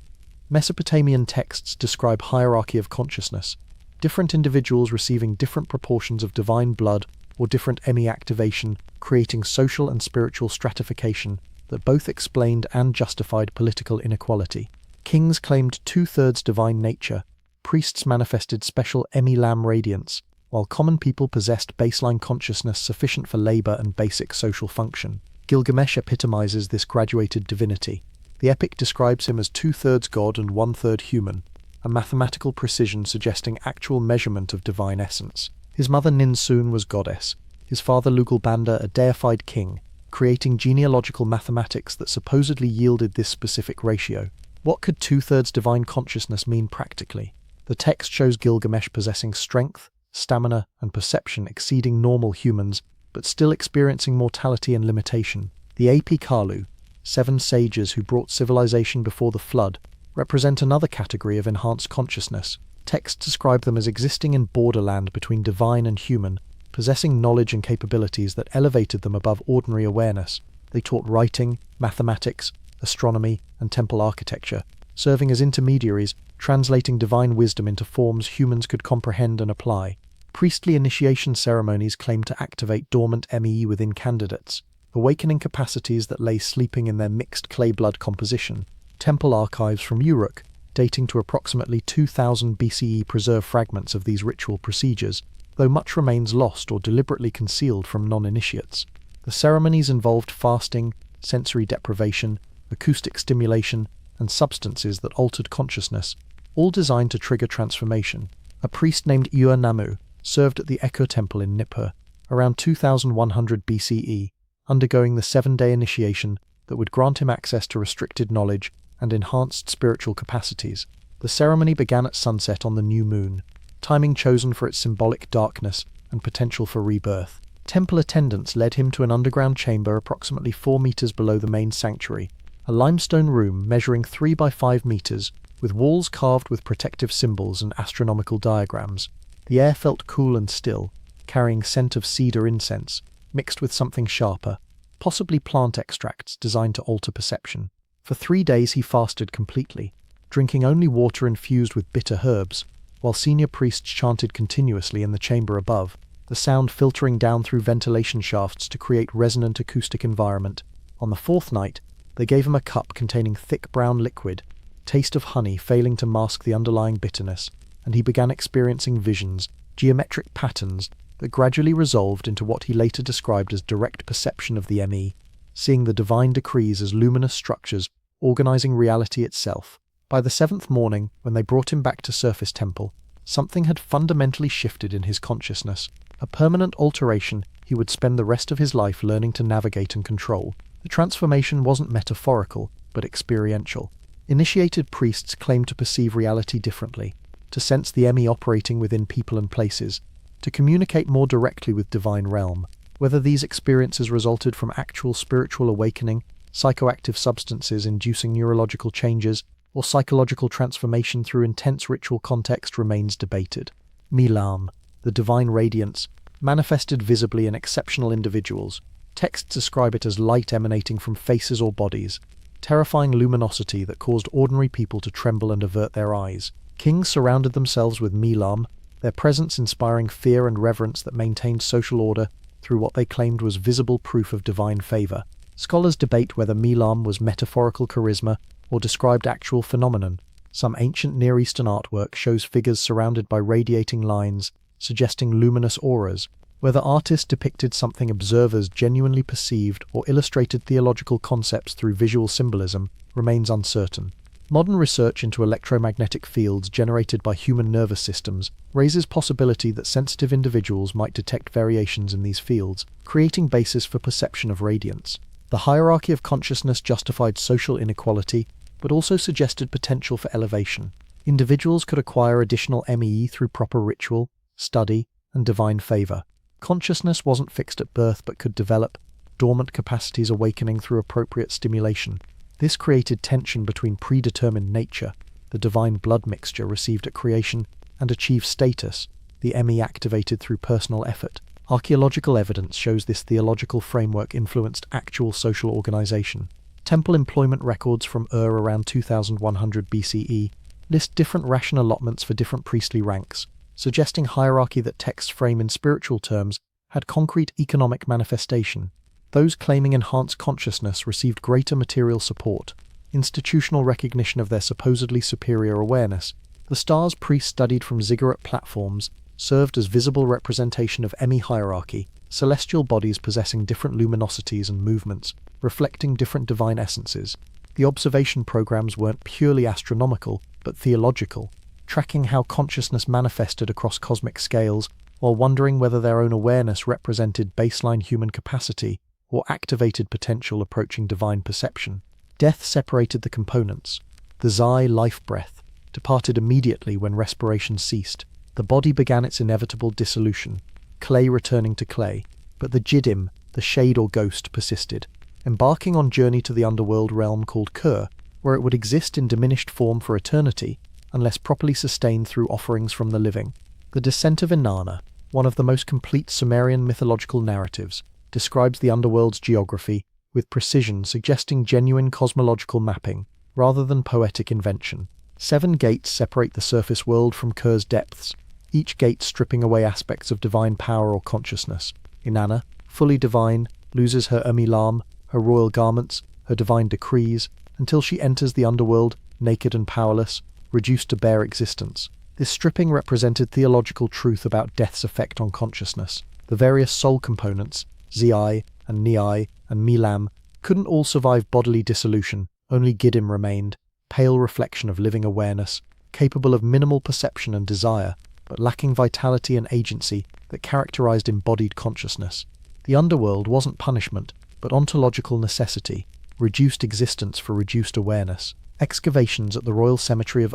Mesopotamian texts describe hierarchy of consciousness, different individuals receiving different proportions of divine blood or different ME activation, creating social and spiritual stratification that both explained and justified political inequality. Kings claimed two-thirds divine nature, priests manifested special ME-Lam radiance, while common people possessed baseline consciousness sufficient for labor and basic social function. Gilgamesh epitomizes this graduated divinity. The epic describes him as two-thirds god and one-third human, a mathematical precision suggesting actual measurement of divine essence. His mother Ninsun was goddess, his father Lugalbanda a deified king, creating genealogical mathematics that supposedly yielded this specific ratio. What could two-thirds divine consciousness mean practically? The text shows Gilgamesh possessing strength, stamina, and perception exceeding normal humans, but still experiencing mortality and limitation. The Apikalu, 7 sages who brought civilization before the flood, represent another category of enhanced consciousness. Texts describe them as existing in borderland between divine and human, possessing knowledge and capabilities that elevated them above ordinary awareness. They taught writing, mathematics, astronomy, and temple architecture, serving as intermediaries, translating divine wisdom into forms humans could comprehend and apply. Priestly initiation ceremonies claim to activate dormant ME within candidates, awakening capacities that lay sleeping in their mixed clay blood composition. Temple archives from Uruk, dating to approximately 2000 BCE, preserve fragments of these ritual procedures, though much remains lost or deliberately concealed from non-initiates. The ceremonies involved fasting, sensory deprivation, acoustic stimulation, and substances that altered consciousness, all designed to trigger transformation. A priest named Ua Namu served at the Echo Temple in Nippur around 2100 BCE, undergoing the 7-day initiation that would grant him access to restricted knowledge and enhanced spiritual capacities. The ceremony began at sunset on the new moon, timing chosen for its symbolic darkness and potential for rebirth. Temple attendants led him to an underground chamber approximately 4 meters below the main sanctuary, a limestone room measuring 3 by 5 meters, with walls carved with protective symbols and astronomical diagrams. The air felt cool and still, carrying scent of cedar incense, mixed with something sharper, possibly plant extracts designed to alter perception. For 3 days he fasted completely, drinking only water infused with bitter herbs, while senior priests chanted continuously in the chamber above, the sound filtering down through ventilation shafts to create resonant acoustic environment. On the 4th night, they gave him a cup containing thick brown liquid, taste of honey failing to mask the underlying bitterness, and he began experiencing visions, geometric patterns, that gradually resolved into what he later described as direct perception of the ME, seeing the divine decrees as luminous structures organizing reality itself. By the 7th morning, when they brought him back to Surface Temple, something had fundamentally shifted in his consciousness, a permanent alteration he would spend the rest of his life learning to navigate and control. The transformation wasn't metaphorical, but experiential. Initiated priests claimed to perceive reality differently, to sense the ME operating within people and places, to communicate more directly with divine realm. Whether these experiences resulted from actual spiritual awakening, psychoactive substances inducing neurological changes, or psychological transformation through intense ritual context remains debated. Milam, the divine radiance, manifested visibly in exceptional individuals. Texts describe it as light emanating from faces or bodies, terrifying luminosity that caused ordinary people to tremble and avert their eyes. Kings surrounded themselves with Milam, their presence inspiring fear and reverence that maintained social order through what they claimed was visible proof of divine favor. Scholars debate whether Milam was metaphorical charisma or described actual phenomenon. Some ancient Near Eastern artwork shows figures surrounded by radiating lines, suggesting luminous auras. Whether artists depicted something observers genuinely perceived or illustrated theological concepts through visual symbolism remains uncertain. Modern research into electromagnetic fields generated by human nervous systems raises possibility that sensitive individuals might detect variations in these fields, creating basis for perception of radiance. The hierarchy of consciousness justified social inequality, but also suggested potential for elevation. Individuals could acquire additional MEE through proper ritual, study, and divine favor. Consciousness wasn't fixed at birth but could develop, dormant capacities awakening through appropriate stimulation. This created tension between predetermined nature, the divine blood mixture received at creation, and achieved status, the ME activated through personal effort. Archaeological evidence shows this theological framework influenced actual social organization. Temple employment records from around 2100 BCE list different ration allotments for different priestly ranks, suggesting hierarchy that texts frame in spiritual terms had concrete economic manifestation. Those claiming enhanced consciousness received greater material support, institutional recognition of their supposedly superior awareness. The stars priests studied from ziggurat platforms served as visible representation of ME hierarchy, celestial bodies possessing different luminosities and movements, reflecting different divine essences. The observation programs weren't purely astronomical, but theological, tracking how consciousness manifested across cosmic scales, while wondering whether their own awareness represented baseline human capacity or activated potential approaching divine perception. Death separated the components. The Zai life breath departed immediately when respiration ceased. The body began its inevitable dissolution, clay returning to clay, but the Jiddim, the shade or ghost, persisted, embarking on journey to the underworld realm called Kur, where it would exist in diminished form for eternity, unless properly sustained through offerings from the living. The Descent of Inanna, one of the most complete Sumerian mythological narratives, describes the underworld's geography with precision, suggesting genuine cosmological mapping rather than poetic invention. 7 gates separate the surface world from Kur's depths, each gate stripping away aspects of divine power or consciousness. Inanna, fully divine, loses her Milam, her royal garments, her divine decrees, until she enters the underworld, naked and powerless, reduced to bare existence. This stripping represented theological truth about death's effect on consciousness. The various soul components, Zi and Ni and Milam, couldn't all survive bodily dissolution. Only Giddim remained, pale reflection of living awareness, capable of minimal perception and desire, but lacking vitality and agency that characterized embodied consciousness. The underworld wasn't punishment, but ontological necessity, reduced existence for reduced awareness. Excavations at the Royal Cemetery of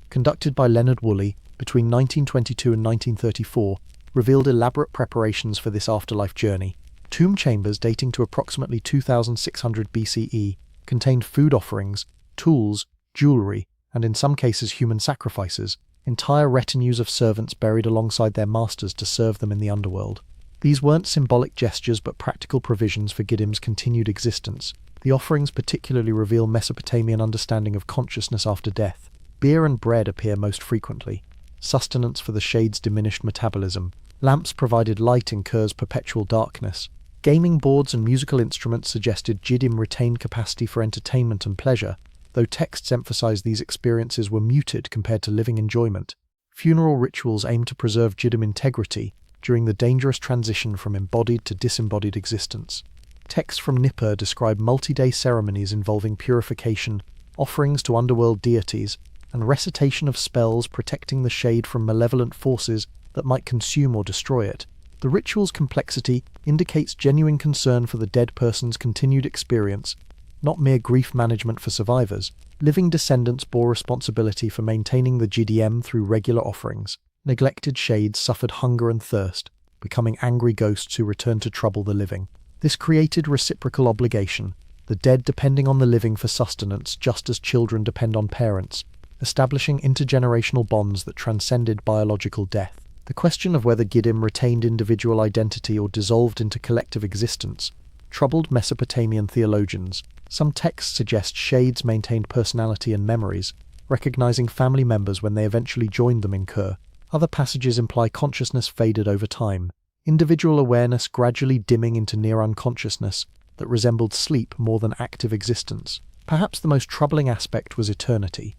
conducted by Leonard Woolley between 1922 and 1934, revealed elaborate preparations for this afterlife journey. Tomb chambers dating to approximately 2600 BCE contained food offerings, tools, jewelry, and in some cases human sacrifices, entire retinues of servants buried alongside their masters to serve them in the underworld. These weren't symbolic gestures but practical provisions for Giddim's continued existence. The offerings particularly reveal Mesopotamian understanding of consciousness after death. Beer and bread appear most frequently, sustenance for the shade's diminished metabolism. Lamps provided light in Kur's perpetual darkness. Gaming boards and musical instruments suggested Jiddim retained capacity for entertainment and pleasure, though texts emphasize these experiences were muted compared to living enjoyment. Funeral rituals aimed to preserve Jiddim integrity during the dangerous transition from embodied to disembodied existence. Texts from Nippur describe multi-day ceremonies involving purification, offerings to underworld deities, and recitation of spells protecting the shade from malevolent forces that might consume or destroy it. The ritual's complexity indicates genuine concern for the dead person's continued experience, not mere grief management for survivors. Living descendants bore responsibility for maintaining the GDM through regular offerings. Neglected shades suffered hunger and thirst, becoming angry ghosts who returned to trouble the living. This created reciprocal obligation, the dead depending on the living for sustenance just as children depend on parents, establishing intergenerational bonds that transcended biological death. The question of whether Giddim retained individual identity or dissolved into collective existence troubled Mesopotamian theologians. Some texts suggest shades maintained personality and memories, recognizing family members when they eventually joined them in Kur. Other passages imply consciousness faded over time, individual awareness gradually dimming into near unconsciousness that resembled sleep more than active existence. Perhaps the most troubling aspect was eternity.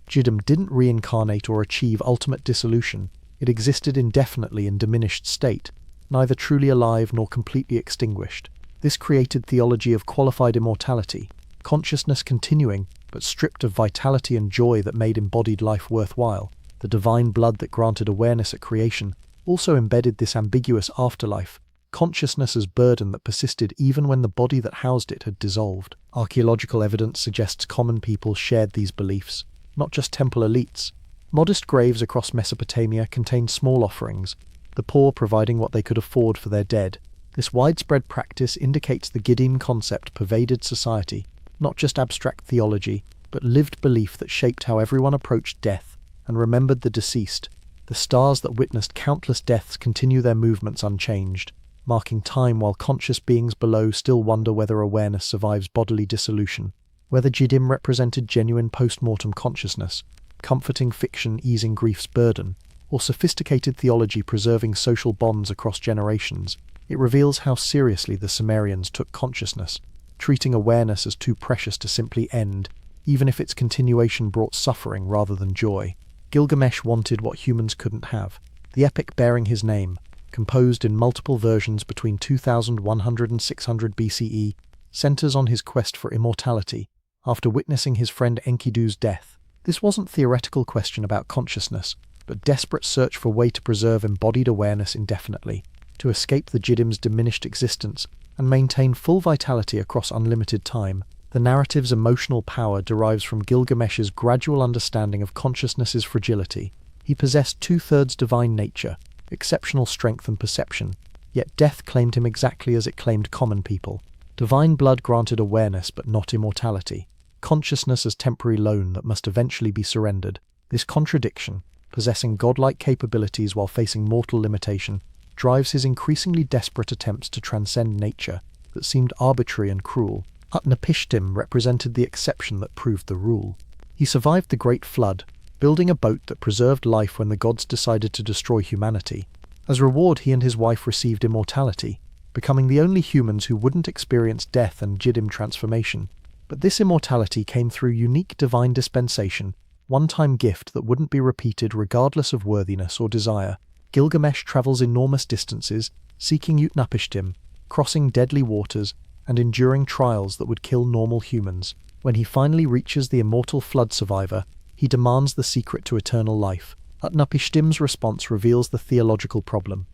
Jidim didn't reincarnate or achieve ultimate dissolution. It existed indefinitely in diminished state, neither truly alive nor completely extinguished. This created theology of qualified immortality, consciousness continuing, but stripped of vitality and joy that made embodied life worthwhile. The divine blood that granted awareness at creation also embedded this ambiguous afterlife, consciousness as burden that persisted even when the body that housed it had dissolved. Archaeological evidence suggests common people shared these beliefs, not just temple elites. Modest graves across Mesopotamia contained small offerings, the poor providing what they could afford for their dead. This widespread practice indicates the Gidim concept pervaded society, not just abstract theology, but lived belief that shaped how everyone approached death and remembered the deceased. The stars that witnessed countless deaths continue their movements unchanged, marking time while conscious beings below still wonder whether awareness survives bodily dissolution. Whether Jidim represented genuine post-mortem consciousness, comforting fiction easing grief's burden, or sophisticated theology preserving social bonds across generations, it reveals how seriously the Sumerians took consciousness, treating awareness as too precious to simply end, even if its continuation brought suffering rather than joy. Gilgamesh wanted what humans couldn't have. The epic bearing his name, composed in multiple versions between 2100 and 600 BCE, centers on his quest for immortality after witnessing his friend Enkidu's death. This wasn't theoretical question about consciousness, but desperate search for a way to preserve embodied awareness indefinitely, to escape the Jidim's diminished existence and maintain full vitality across unlimited time. The narrative's emotional power derives from Gilgamesh's gradual understanding of consciousness's fragility. He possessed two-thirds divine nature, exceptional strength and perception, yet death claimed him exactly as it claimed common people. Divine blood granted awareness but not immortality, consciousness as temporary loan that must eventually be surrendered. This contradiction, possessing godlike capabilities while facing mortal limitation, drives his increasingly desperate attempts to transcend nature that seemed arbitrary and cruel. Utnapishtim represented the exception that proved the rule. He survived the Great Flood, building a boat that preserved life when the gods decided to destroy humanity. As reward, he and his wife received immortality, becoming the only humans who wouldn't experience death and Jidim transformation. But this immortality came through unique divine dispensation, one-time gift that wouldn't be repeated regardless of worthiness or desire. Gilgamesh travels enormous distances, seeking Utnapishtim, crossing deadly waters, and enduring trials that would kill normal humans. When he finally reaches the immortal flood survivor, he demands the secret to eternal life. Utnapishtim's response reveals the theological problem.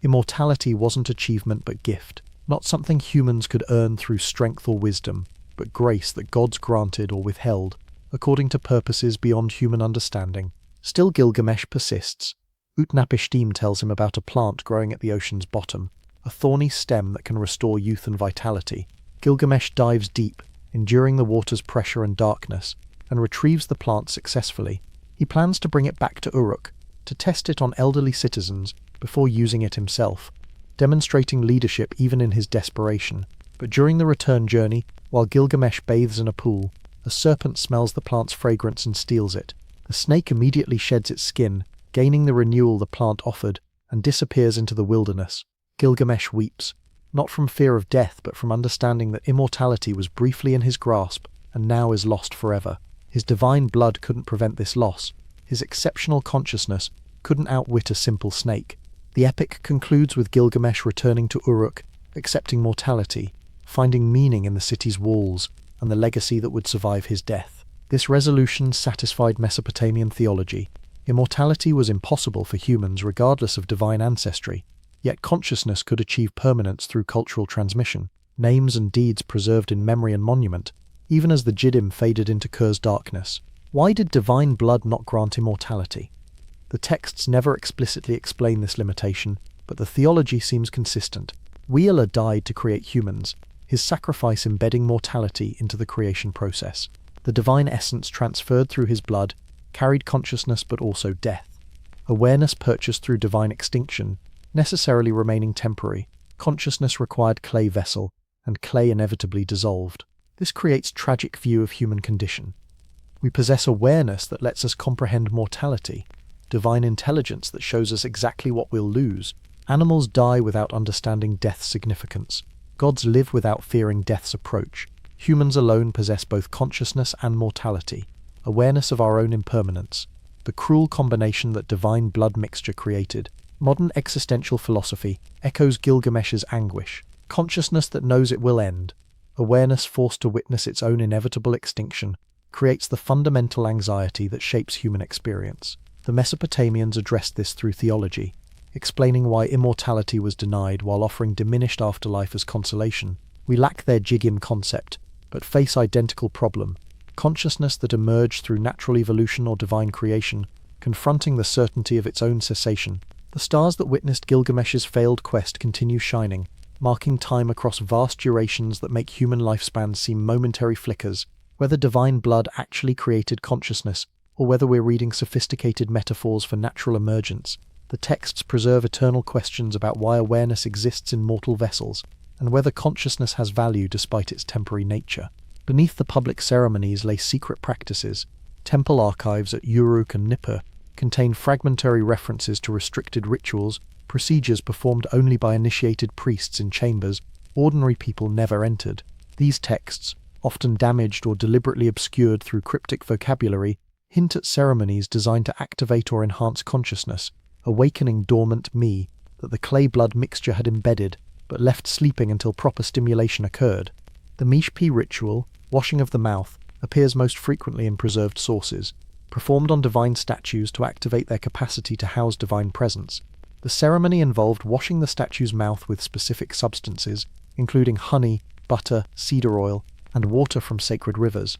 Immortality wasn't achievement but gift, not something humans could earn through strength or wisdom, but grace that gods granted or withheld, according to purposes beyond human understanding. Still, Gilgamesh persists. Utnapishtim tells him about a plant growing at the ocean's bottom, a thorny stem that can restore youth and vitality. Gilgamesh dives deep, enduring the water's pressure and darkness, and retrieves the plant successfully. He plans to bring it back to Uruk, to test it on elderly citizens before using it himself, demonstrating leadership even in his desperation. But during the return journey, while Gilgamesh bathes in a pool, a serpent smells the plant's fragrance and steals it. The snake immediately sheds its skin, gaining the renewal the plant offered, and disappears into the wilderness. Gilgamesh weeps, not from fear of death but from understanding that immortality was briefly in his grasp and now is lost forever. His divine blood couldn't prevent this loss. His exceptional consciousness couldn't outwit a simple snake. The epic concludes with Gilgamesh returning to Uruk, accepting mortality, finding meaning in the city's walls, and the legacy that would survive his death. This resolution satisfied Mesopotamian theology. Immortality was impossible for humans regardless of divine ancestry. Yet consciousness could achieve permanence through cultural transmission, names and deeds preserved in memory and monument, even as the Jidim faded into Kur's darkness. Why did divine blood not grant immortality? The texts never explicitly explain this limitation, but the theology seems consistent. Wheeler died to create humans, his sacrifice embedding mortality into the creation process. The divine essence transferred through his blood carried consciousness but also death. Awareness purchased through divine extinction, necessarily remaining temporary. Consciousness required clay vessel, and clay inevitably dissolved. This creates tragic view of human condition. We possess awareness that lets us comprehend mortality, divine intelligence that shows us exactly what we'll lose, Animals die without understanding death's significance. Gods live without fearing death's approach. Humans alone possess both consciousness and mortality, awareness of our own impermanence, the cruel combination that divine blood mixture created. Modern existential philosophy echoes Gilgamesh's anguish, consciousness that knows it will end, awareness forced to witness its own inevitable extinction, creates the fundamental anxiety that shapes human experience. The Mesopotamians addressed this through theology, explaining why immortality was denied while offering diminished afterlife as consolation. We lack their Jigim concept, but face identical problem, consciousness that emerged through natural evolution or divine creation, confronting the certainty of its own cessation. The stars that witnessed Gilgamesh's failed quest continue shining, marking time across vast durations that make human lifespans seem momentary flickers. Whether divine blood actually created consciousness, or whether we're reading sophisticated metaphors for natural emergence, the texts preserve eternal questions about why awareness exists in mortal vessels, and whether consciousness has value despite its temporary nature. Beneath the public ceremonies lay secret practices. Temple archives at Uruk and Nippur contain fragmentary references to restricted rituals, procedures performed only by initiated priests in chambers ordinary people never entered. These texts, often damaged or deliberately obscured through cryptic vocabulary, hint at ceremonies designed to activate or enhance consciousness, awakening dormant me that the clay blood mixture had embedded, but left sleeping until proper stimulation occurred. The Mishpi ritual, washing of the mouth, appears most frequently in preserved sources, performed on divine statues to activate their capacity to house divine presence. The ceremony involved washing the statue's mouth with specific substances, including honey, butter, cedar oil, and water from sacred rivers.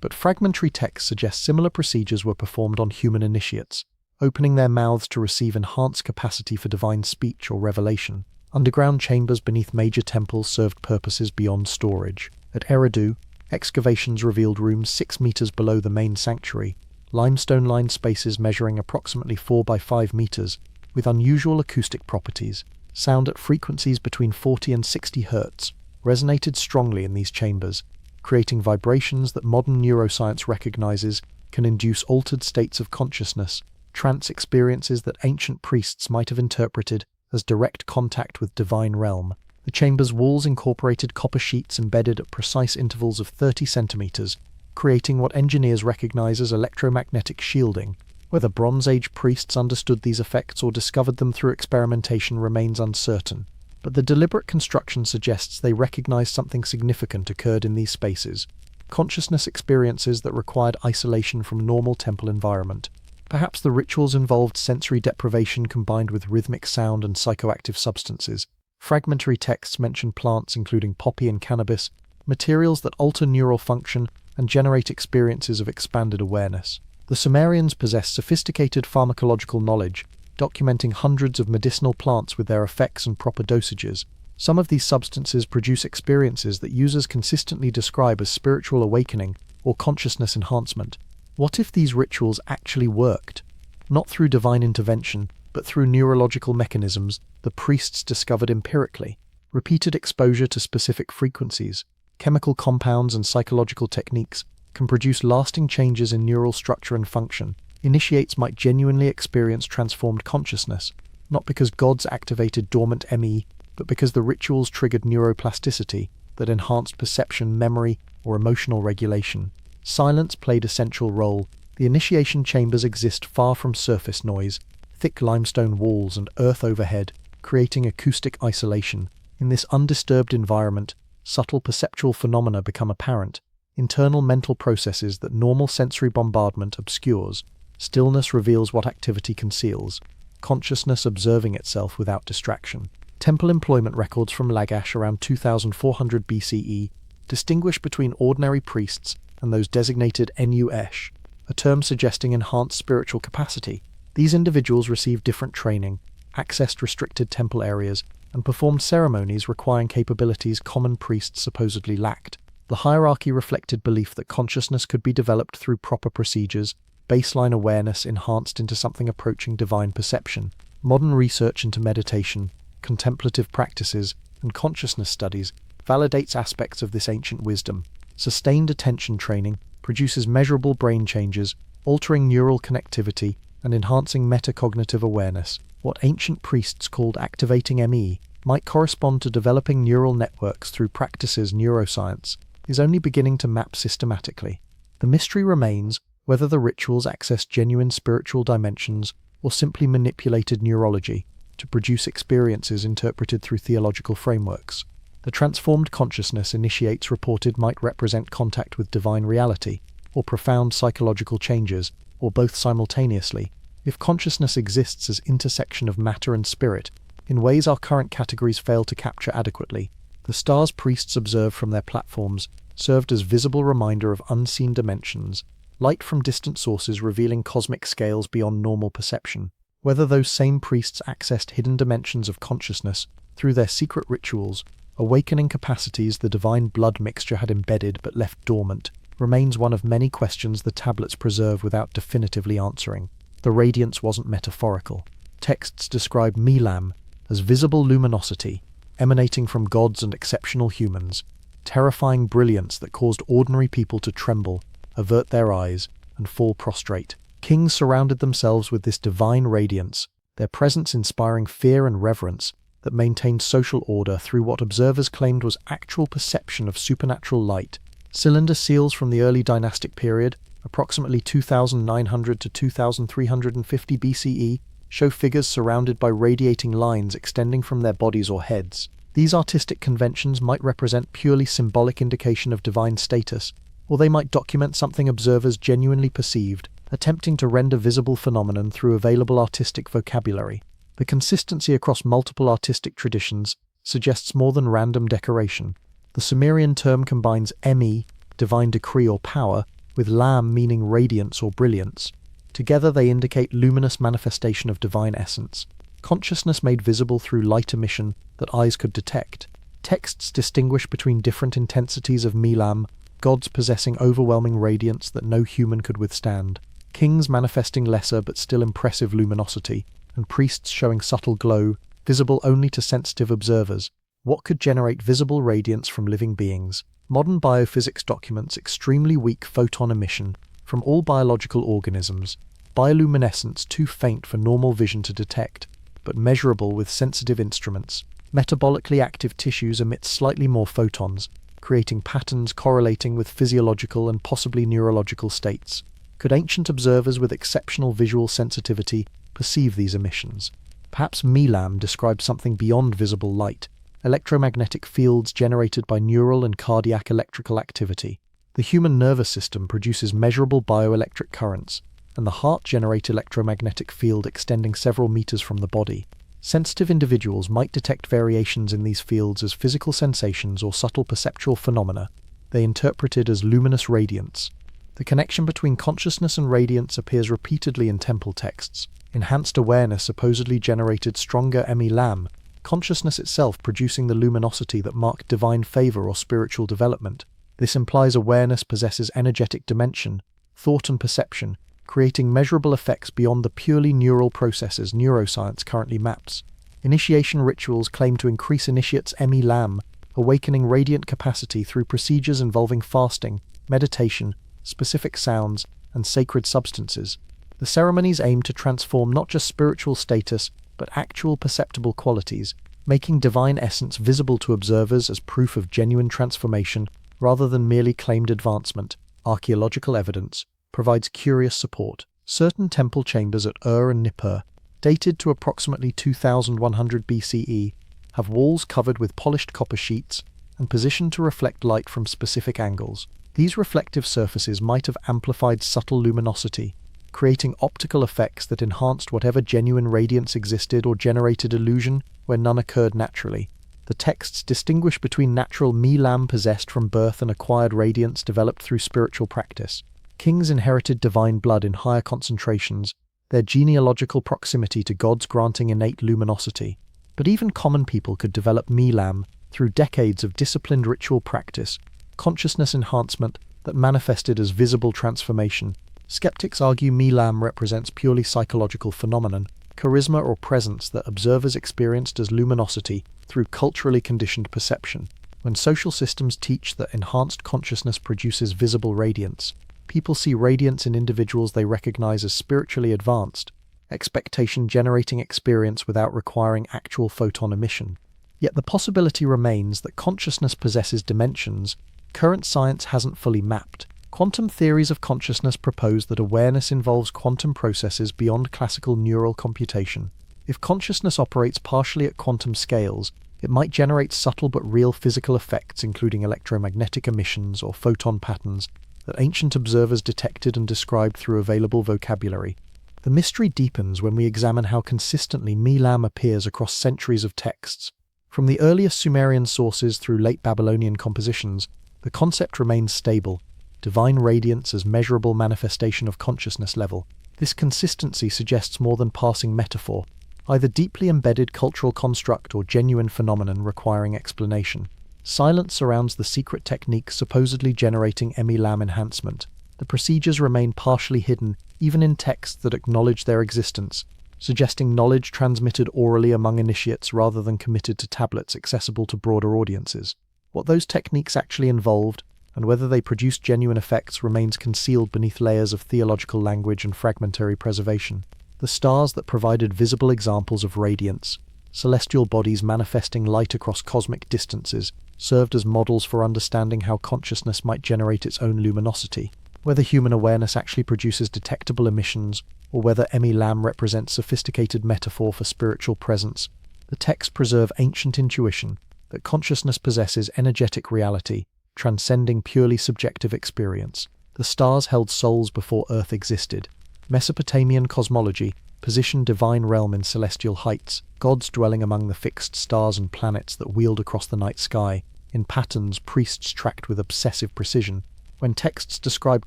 But fragmentary texts suggest similar procedures were performed on human initiates, opening their mouths to receive enhanced capacity for divine speech or revelation. Underground chambers beneath major temples served purposes beyond storage. At Eridu, excavations revealed rooms 6 meters below the main sanctuary, limestone-lined spaces measuring approximately 4 by 5 meters, with unusual acoustic properties. Sound at frequencies between 40 and 60 Hz resonated strongly in these chambers, creating vibrations that modern neuroscience recognizes can induce altered states of consciousness, trance experiences that ancient priests might have interpreted as direct contact with divine realm. The chamber's walls incorporated copper sheets embedded at precise intervals of 30 centimeters, creating what engineers recognize as electromagnetic shielding. Whether Bronze Age priests understood these effects or discovered them through experimentation remains uncertain, but the deliberate construction suggests they recognized something significant occurred in these spaces, consciousness experiences that required isolation from normal temple environment. Perhaps the rituals involved sensory deprivation combined with rhythmic sound and psychoactive substances. Fragmentary texts mention plants including poppy and cannabis, materials that alter neural function and generate experiences of expanded awareness. The Sumerians possessed sophisticated pharmacological knowledge, documenting hundreds of medicinal plants with their effects and proper dosages. Some of these substances produce experiences that users consistently describe as spiritual awakening or consciousness enhancement. What if these rituals actually worked? Not through divine intervention, but through neurological mechanisms the priests discovered empirically. Repeated exposure to specific frequencies, chemical compounds and psychological techniques can produce lasting changes in neural structure and function. Initiates might genuinely experience transformed consciousness, not because gods activated dormant ME, but because the rituals triggered neuroplasticity that enhanced perception, memory, or emotional regulation. Silence played a central role. The initiation chambers exist far from surface noise, thick limestone walls and earth overhead, creating acoustic isolation. In this undisturbed environment, subtle perceptual phenomena become apparent, internal mental processes that normal sensory bombardment obscures. Stillness reveals what activity conceals, consciousness observing itself without distraction. Temple employment records from Lagash around 2400 BCE distinguish between ordinary priests and those designated Nu-esh, a term suggesting enhanced spiritual capacity. These individuals received different training, accessed restricted temple areas, and performed ceremonies requiring capabilities common priests supposedly lacked. The hierarchy reflected belief that consciousness could be developed through proper procedures, baseline awareness enhanced into something approaching divine perception. Modern research into meditation, contemplative practices, and consciousness studies validates aspects of this ancient wisdom. Sustained attention training produces measurable brain changes, altering neural connectivity and enhancing metacognitive awareness. what ancient priests called activating ME might correspond to developing neural networks through practices neuroscience is only beginning to map systematically. The mystery remains whether the rituals access genuine spiritual dimensions or simply manipulated neurology to produce experiences interpreted through theological frameworks. The transformed consciousness initiates reported might represent contact with divine reality, or profound psychological changes, or both simultaneously, if consciousness exists as intersection of matter and spirit, in ways our current categories fail to capture adequately. The stars priests observed from their platforms served as visible reminder of unseen dimensions, light from distant sources revealing cosmic scales beyond normal perception. Whether those same priests accessed hidden dimensions of consciousness through their secret rituals, awakening capacities the divine blood mixture had embedded but left dormant, remains one of many questions the tablets preserve without definitively answering. The radiance wasn't metaphorical. Texts describe Milam as visible luminosity, emanating from gods and exceptional humans, terrifying brilliance that caused ordinary people to tremble, avert their eyes, and fall prostrate. Kings surrounded themselves with this divine radiance, their presence inspiring fear and reverence that maintained social order through what observers claimed was actual perception of supernatural light. Cylinder seals from the early dynastic period, approximately 2900 to 2350 BCE, show figures surrounded by radiating lines extending from their bodies or heads. These artistic conventions might represent purely symbolic indication of divine status, or they might document something observers genuinely perceived, attempting to render visible phenomenon through available artistic vocabulary. The consistency across multiple artistic traditions suggests more than random decoration. The Sumerian term combines Emi, divine decree or power, with Lam meaning radiance or brilliance. Together they indicate luminous manifestation of divine essence, consciousness made visible through light emission that eyes could detect. Texts distinguish between different intensities of Milam, gods possessing overwhelming radiance that no human could withstand, kings manifesting lesser but still impressive luminosity, and priests showing subtle glow, visible only to sensitive observers. What could generate visible radiance from living beings? Modern biophysics documents extremely weak photon emission from all biological organisms, bioluminescence too faint for normal vision to detect, but measurable with sensitive instruments. Metabolically active tissues emit slightly more photons, creating patterns correlating with physiological and possibly neurological states. Could ancient observers with exceptional visual sensitivity perceive these emissions? Perhaps Milam describes something beyond visible light, electromagnetic fields generated by neural and cardiac electrical activity. The human nervous system produces measurable bioelectric currents, and the heart generates electromagnetic field extending several meters from the body. Sensitive individuals might detect variations in these fields as physical sensations or subtle perceptual phenomena they interpreted as luminous radiance. The connection between consciousness and radiance appears repeatedly in temple texts. Enhanced awareness supposedly generated stronger Emi-Lam, consciousness itself producing the luminosity that marked divine favor or spiritual development. This implies awareness possesses energetic dimension, thought and perception, creating measurable effects beyond the purely neural processes neuroscience currently maps. Initiation rituals claim to increase initiates' Emi-Lam, awakening radiant capacity through procedures involving fasting, meditation, specific sounds, and sacred substances. The ceremonies aim to transform not just spiritual status, but actual perceptible qualities, making divine essence visible to observers as proof of genuine transformation rather than merely claimed advancement. Archaeological evidence provides curious support. Certain temple chambers at Ur and Nippur, dated to approximately 2100 BCE, have walls covered with polished copper sheets and positioned to reflect light from specific angles. These reflective surfaces might have amplified subtle luminosity, creating optical effects that enhanced whatever genuine radiance existed or generated illusion where none occurred naturally. The texts distinguish between natural Milam possessed from birth and acquired radiance developed through spiritual practice. Kings inherited divine blood in higher concentrations, their genealogical proximity to gods granting innate luminosity. But even common people could develop Milam through decades of disciplined ritual practice, consciousness enhancement that manifested as visible transformation. Skeptics argue Milam represents purely psychological phenomenon, charisma or presence that observers experienced as luminosity through culturally conditioned perception. When social systems teach that enhanced consciousness produces visible radiance, people see radiance in individuals they recognize as spiritually advanced, expectation-generating experience without requiring actual photon emission. Yet the possibility remains that consciousness possesses dimensions current science hasn't fully mapped. Quantum theories of consciousness propose that awareness involves quantum processes beyond classical neural computation. If consciousness operates partially at quantum scales, it might generate subtle but real physical effects, including electromagnetic emissions or photon patterns that ancient observers detected and described through available vocabulary. The mystery deepens when we examine how consistently Milam appears across centuries of texts. From the earliest Sumerian sources through late Babylonian compositions, the concept remains stable: divine radiance as measurable manifestation of consciousness level. This consistency suggests more than passing metaphor, either deeply embedded cultural construct or genuine phenomenon requiring explanation. Silence surrounds the secret technique supposedly generating Milam enhancement. The procedures remain partially hidden, even in texts that acknowledge their existence, suggesting knowledge transmitted orally among initiates rather than committed to tablets accessible to broader audiences. What those techniques actually involved, and whether they produced genuine effects, remains concealed beneath layers of theological language and fragmentary preservation. The stars that provided visible examples of radiance, celestial bodies manifesting light across cosmic distances, served as models for understanding how consciousness might generate its own luminosity. Whether human awareness actually produces detectable emissions, or whether Milam represents sophisticated metaphor for spiritual presence, the texts preserve ancient intuition that consciousness possesses energetic reality, transcending purely subjective experience. The stars held souls before Earth existed. Mesopotamian cosmology positioned divine realm in celestial heights, gods dwelling among the fixed stars and planets that wheeled across the night sky, in patterns priests tracked with obsessive precision. When texts describe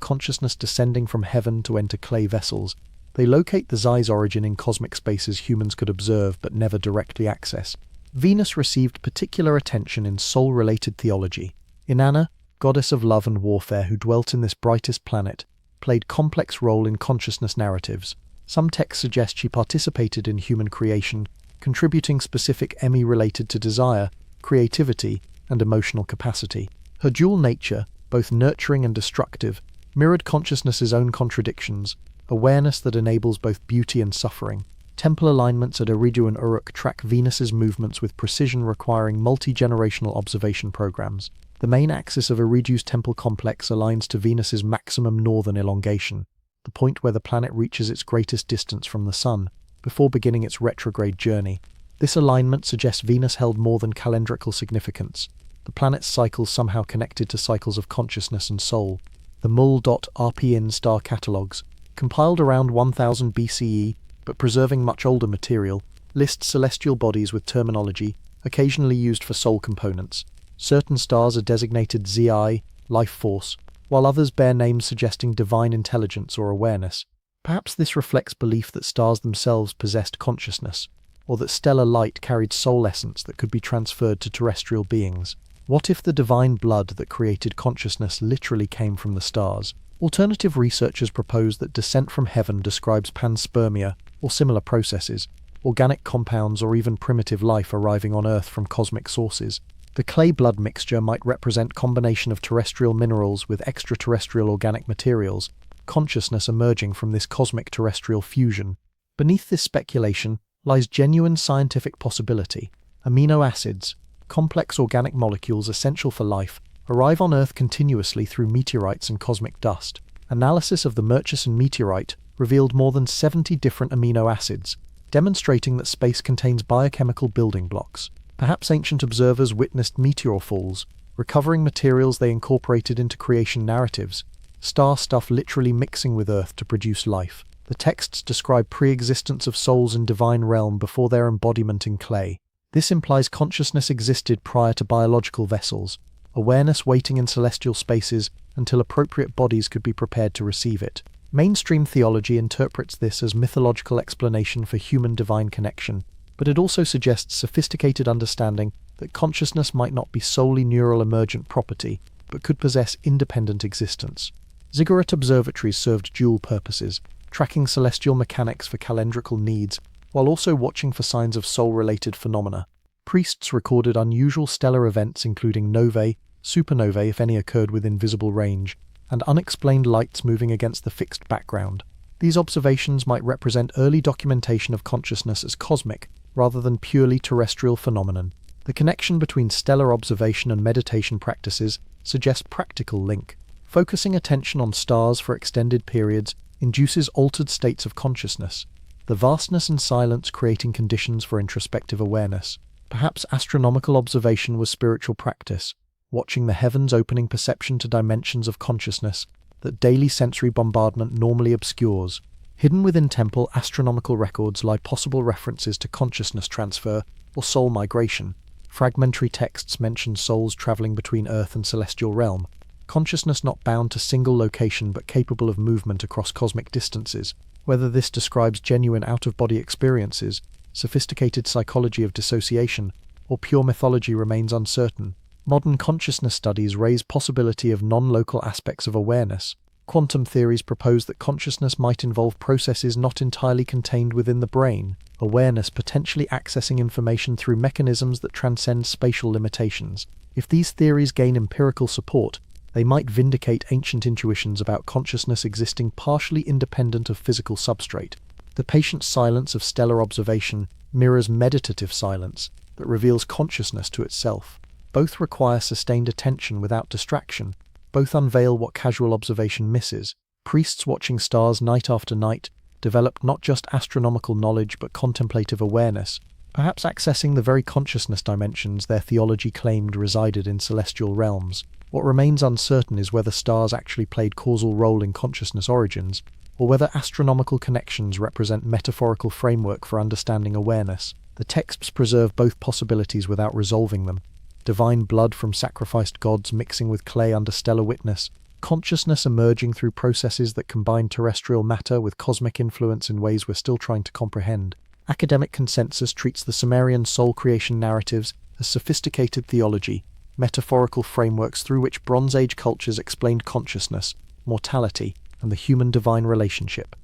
consciousness descending from heaven to enter clay vessels, they locate the Zai's origin in cosmic spaces humans could observe but never directly access. Venus received particular attention in soul-related theology. Inanna, goddess of love and warfare who dwelt in this brightest planet, played complex role in consciousness narratives. Some texts suggest she participated in human creation, contributing specific related to desire, creativity, and emotional capacity. Her dual nature, both nurturing and destructive, mirrored consciousness's own contradictions, awareness that enables both beauty and suffering. Temple alignments at Eridu and Uruk track Venus's movements with precision, requiring multi-generational observation programs. The main axis of Eridu's temple complex aligns to Venus's maximum northern elongation, the point where the planet reaches its greatest distance from the Sun, before beginning its retrograde journey. This alignment suggests Venus held more than calendrical significance. The planet's cycles somehow connected to cycles of consciousness and soul. The Mul.RPN star catalogues, compiled around 1000 BCE, but preserving much older material, list celestial bodies with terminology occasionally used for soul components. Certain stars are designated Zi, life force, while others bear names suggesting divine intelligence or awareness. Perhaps this reflects belief that stars themselves possessed consciousness, or that stellar light carried soul essence that could be transferred to terrestrial beings. What if the divine blood that created consciousness literally came from the stars? Alternative researchers propose that descent from heaven describes panspermia or similar processes, organic compounds or even primitive life arriving on Earth from cosmic sources. The clay-blood mixture might represent combination of terrestrial minerals with extraterrestrial organic materials, consciousness emerging from this cosmic terrestrial fusion. Beneath this speculation lies genuine scientific possibility. Amino acids, complex organic molecules essential for life, arrive on Earth continuously through meteorites and cosmic dust. Analysis of the Murchison meteorite revealed more than 70 different amino acids, demonstrating that space contains biochemical building blocks. Perhaps ancient observers witnessed meteor falls, recovering materials they incorporated into creation narratives, star stuff literally mixing with Earth to produce life. The texts describe pre-existence of souls in divine realm before their embodiment in clay. This implies consciousness existed prior to biological vessels, awareness waiting in celestial spaces until appropriate bodies could be prepared to receive it. Mainstream theology interprets this as mythological explanation for human divine connection, but it also suggests sophisticated understanding that consciousness might not be solely neural emergent property, but could possess independent existence. Ziggurat observatories served dual purposes, tracking celestial mechanics for calendrical needs, while also watching for signs of soul-related phenomena. Priests recorded unusual stellar events including novae, supernovae if any occurred within visible range, and unexplained lights moving against the fixed background. These observations might represent early documentation of consciousness as cosmic, rather than purely terrestrial phenomenon. The connection between stellar observation and meditation practices suggests practical link. Focusing attention on stars for extended periods induces altered states of consciousness, the vastness and silence creating conditions for introspective awareness. Perhaps astronomical observation was spiritual practice, watching the heavens opening perception to dimensions of consciousness that daily sensory bombardment normally obscures. Hidden within temple astronomical records lie possible references to consciousness transfer or soul migration. Fragmentary texts mention souls traveling between Earth and celestial realm, consciousness not bound to single location but capable of movement across cosmic distances. Whether this describes genuine out-of-body experiences, sophisticated psychology of dissociation, or pure mythology remains uncertain. Modern consciousness studies raise possibility of non-local aspects of awareness. Quantum theories propose that consciousness might involve processes not entirely contained within the brain, awareness potentially accessing information through mechanisms that transcend spatial limitations. If these theories gain empirical support, they might vindicate ancient intuitions about consciousness existing partially independent of physical substrate. The patient silence of stellar observation mirrors meditative silence that reveals consciousness to itself. Both require sustained attention without distraction. Both unveil what casual observation misses. Priests watching stars night after night developed not just astronomical knowledge but contemplative awareness, perhaps accessing the very consciousness dimensions their theology claimed resided in celestial realms. What remains uncertain is whether stars actually played causal role in consciousness origins, or whether astronomical connections represent metaphorical framework for understanding awareness. The texts preserve both possibilities without resolving them. Divine blood from sacrificed gods mixing with clay under stellar witness, consciousness emerging through processes that combine terrestrial matter with cosmic influence in ways we're still trying to comprehend. Academic consensus treats the Sumerian soul creation narratives as sophisticated theology, metaphorical frameworks through which Bronze Age cultures explained consciousness, mortality, and the human-divine relationship.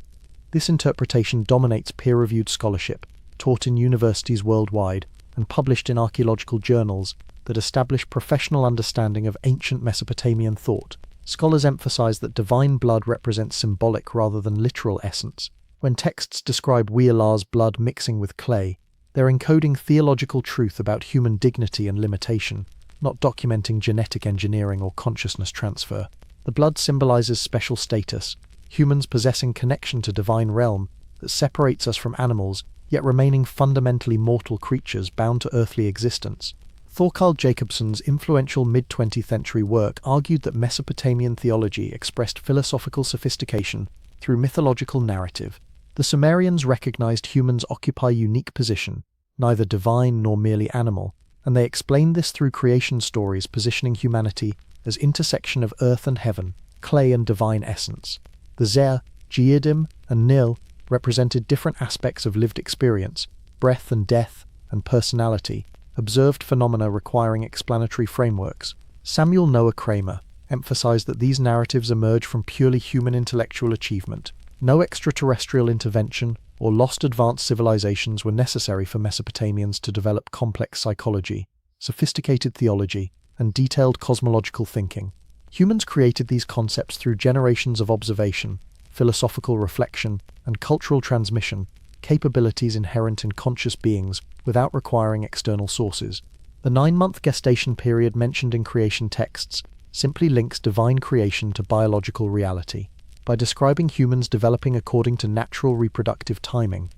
This interpretation dominates peer-reviewed scholarship, taught in universities worldwide, and published in archaeological journals that establish professional understanding of ancient Mesopotamian thought. Scholars emphasize that divine blood represents symbolic rather than literal essence. When texts describe We'elar's blood mixing with clay, they're encoding theological truth about human dignity and limitation, not documenting genetic engineering or consciousness transfer. The blood symbolizes special status, humans possessing connection to divine realm that separates us from animals, yet remaining fundamentally mortal creatures bound to earthly existence. Thorkild Jacobson's influential mid-20th century work argued that Mesopotamian theology expressed philosophical sophistication through mythological narrative. The Sumerians recognized humans occupy unique position, neither divine nor merely animal, and they explained this through creation stories positioning humanity as intersection of earth and heaven, clay and divine essence. The Zer, Geodim, and Nil represented different aspects of lived experience, breath and death, and personality, observed phenomena requiring explanatory frameworks. Samuel Noah Kramer emphasized that these narratives emerge from purely human intellectual achievement. No extraterrestrial intervention or lost advanced civilizations were necessary for Mesopotamians to develop complex psychology, sophisticated theology, and detailed cosmological thinking. Humans created these concepts through generations of observation, philosophical reflection, and cultural transmission, capabilities inherent in conscious beings without requiring external sources. The 9-month gestation period mentioned in creation texts simply links divine creation to biological reality. By describing humans developing according to natural reproductive timing,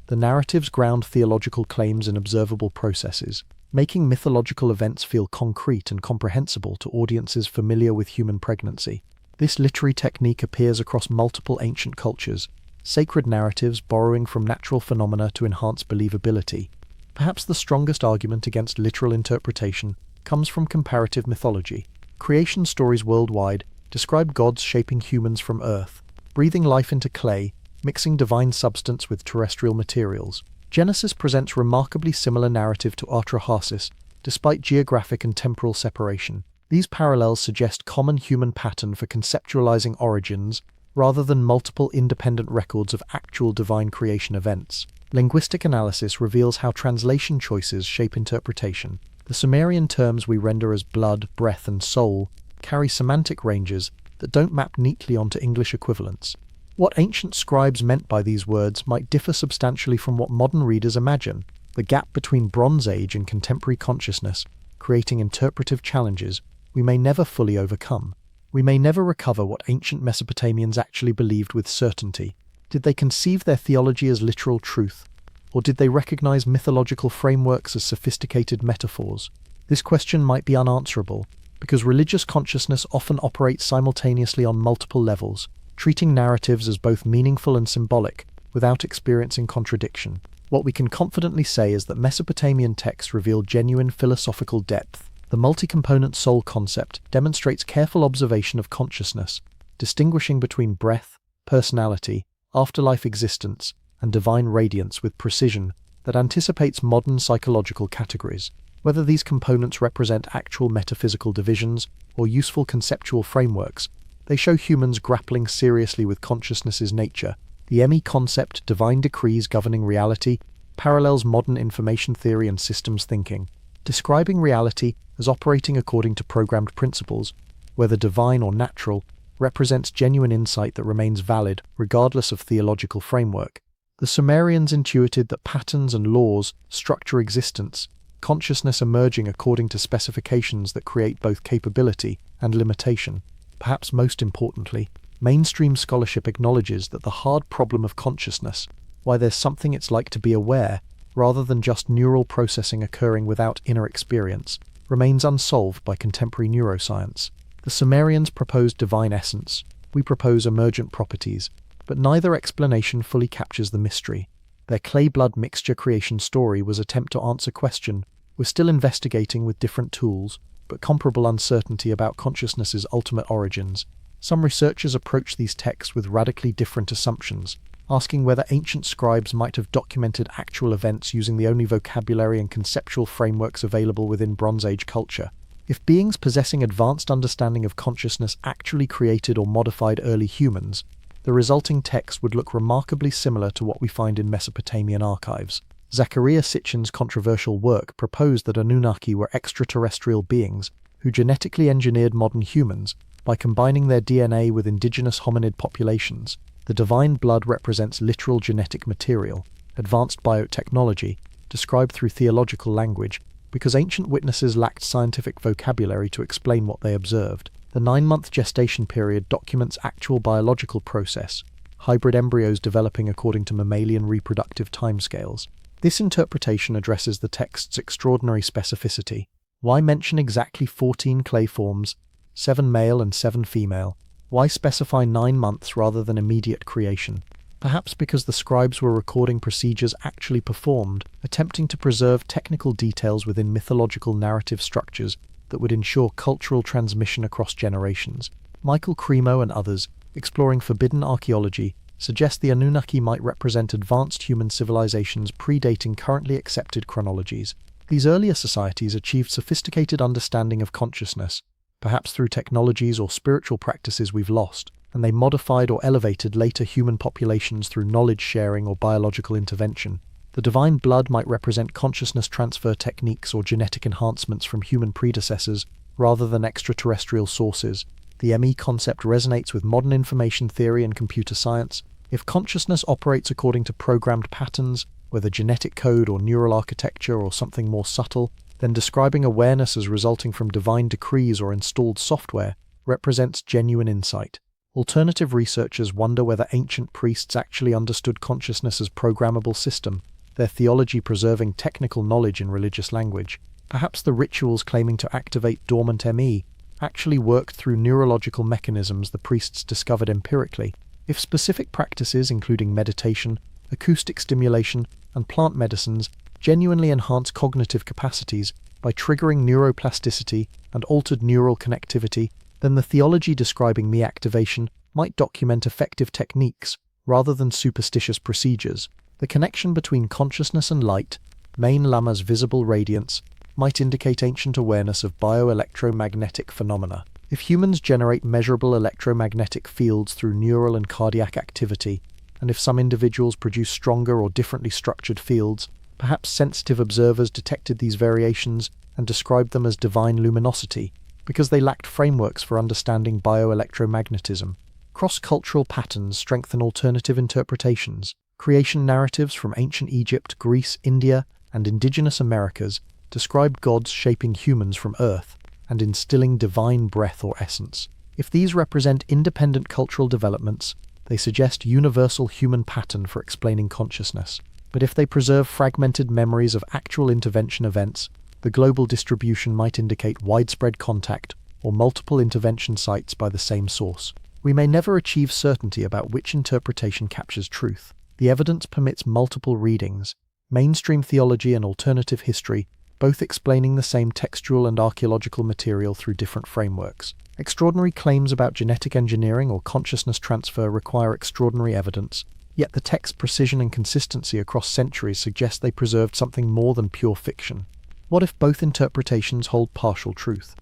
the narratives ground theological claims in observable processes, making mythological events feel concrete and comprehensible to audiences familiar with human pregnancy. This literary technique appears across multiple ancient cultures, sacred narratives borrowing from natural phenomena to enhance believability. Perhaps the strongest argument against literal interpretation comes from comparative mythology. Creation stories worldwide describe gods shaping humans from earth, breathing life into clay, mixing divine substance with terrestrial materials. Genesis presents remarkably similar narrative to Atrahasis, despite geographic and temporal separation. These parallels suggest common human pattern for conceptualizing origins, rather than multiple independent records of actual divine creation events. Linguistic analysis reveals how translation choices shape interpretation. The Sumerian terms we render as blood, breath, and soul carry semantic ranges that don't map neatly onto English equivalents. What ancient scribes meant by these words might differ substantially from what modern readers imagine, the gap between Bronze Age and contemporary consciousness creating interpretive challenges we may never fully overcome. We may never recover what ancient Mesopotamians actually believed with certainty. Did they conceive their theology as literal truth, or did they recognize mythological frameworks as sophisticated metaphors? This question might be unanswerable, because religious consciousness often operates simultaneously on multiple levels, treating narratives as both meaningful and symbolic, without experiencing contradiction. What we can confidently say is that Mesopotamian texts reveal genuine philosophical depth. The multi-component soul concept demonstrates careful observation of consciousness, distinguishing between breath, personality, afterlife existence, and divine radiance with precision that anticipates modern psychological categories. Whether these components represent actual metaphysical divisions or useful conceptual frameworks, they show humans grappling seriously with consciousness's nature. The ME concept, divine decrees governing reality, parallels modern information theory and systems thinking, describing reality as operating according to programmed principles, whether divine or natural, represents genuine insight that remains valid regardless of theological framework. The Sumerians intuited that patterns and laws structure existence, consciousness emerging according to specifications that create both capability and limitation. Perhaps most importantly, mainstream scholarship acknowledges that the hard problem of consciousness, why there's something it's like to be aware, rather than just neural processing occurring without inner experience, remains unsolved by contemporary neuroscience. The Sumerians proposed divine essence, we propose emergent properties, but neither explanation fully captures the mystery. Their clay-blood mixture creation story was an attempt to answer question we're still investigating with different tools, but comparable uncertainty about consciousness's ultimate origins. Some researchers approach these texts with radically different assumptions, asking whether ancient scribes might have documented actual events using the only vocabulary and conceptual frameworks available within Bronze Age culture. If beings possessing advanced understanding of consciousness actually created or modified early humans, the resulting text would look remarkably similar to what we find in Mesopotamian archives. Zecharia Sitchin's controversial work proposed that Anunnaki were extraterrestrial beings who genetically engineered modern humans by combining their DNA with indigenous hominid populations. The divine blood represents literal genetic material, advanced biotechnology, described through theological language, because ancient witnesses lacked scientific vocabulary to explain what they observed. The 9-month gestation period documents actual biological process, hybrid embryos developing according to mammalian reproductive timescales. This interpretation addresses the text's extraordinary specificity. Why mention exactly 14 clay forms, 7 male and 7 female? Why specify 9 months rather than immediate creation? Perhaps because the scribes were recording procedures actually performed, attempting to preserve technical details within mythological narrative structures that would ensure cultural transmission across generations. Michael Cremo and others, exploring forbidden archaeology, suggest the Anunnaki might represent advanced human civilizations predating currently accepted chronologies. These earlier societies achieved sophisticated understanding of consciousness, perhaps through technologies or spiritual practices we've lost, and they modified or elevated later human populations through knowledge sharing or biological intervention. The divine blood might represent consciousness transfer techniques or genetic enhancements from human predecessors rather than extraterrestrial sources. The ME concept resonates with modern information theory and computer science. If consciousness operates according to programmed patterns, whether genetic code or neural architecture or something more subtle, then describing awareness as resulting from divine decrees or installed software represents genuine insight. Alternative researchers wonder whether ancient priests actually understood consciousness as programmable system, their theology preserving technical knowledge in religious language. Perhaps the rituals claiming to activate dormant ME actually worked through neurological mechanisms the priests discovered empirically. If specific practices, including meditation, acoustic stimulation, and plant medicines, genuinely enhance cognitive capacities by triggering neuroplasticity and altered neural connectivity, then the theology describing ME activation might document effective techniques rather than superstitious procedures. The connection between consciousness and light, main Lama's visible radiance, might indicate ancient awareness of bioelectromagnetic phenomena. If humans generate measurable electromagnetic fields through neural and cardiac activity, and if some individuals produce stronger or differently structured fields, perhaps sensitive observers detected these variations and described them as divine luminosity, because they lacked frameworks for understanding bioelectromagnetism. Cross-cultural patterns strengthen alternative interpretations. Creation narratives from ancient Egypt, Greece, India, and indigenous Americas describe gods shaping humans from Earth and instilling divine breath or essence. If these represent independent cultural developments, they suggest universal human pattern for explaining consciousness. But if they preserve fragmented memories of actual intervention events, the global distribution might indicate widespread contact or multiple intervention sites by the same source. We may never achieve certainty about which interpretation captures truth. The evidence permits multiple readings, mainstream theology and alternative history, both explaining the same textual and archaeological material through different frameworks. Extraordinary claims about genetic engineering or consciousness transfer require extraordinary evidence, yet the text's precision and consistency across centuries suggest they preserved something more than pure fiction. What if both interpretations hold partial truth?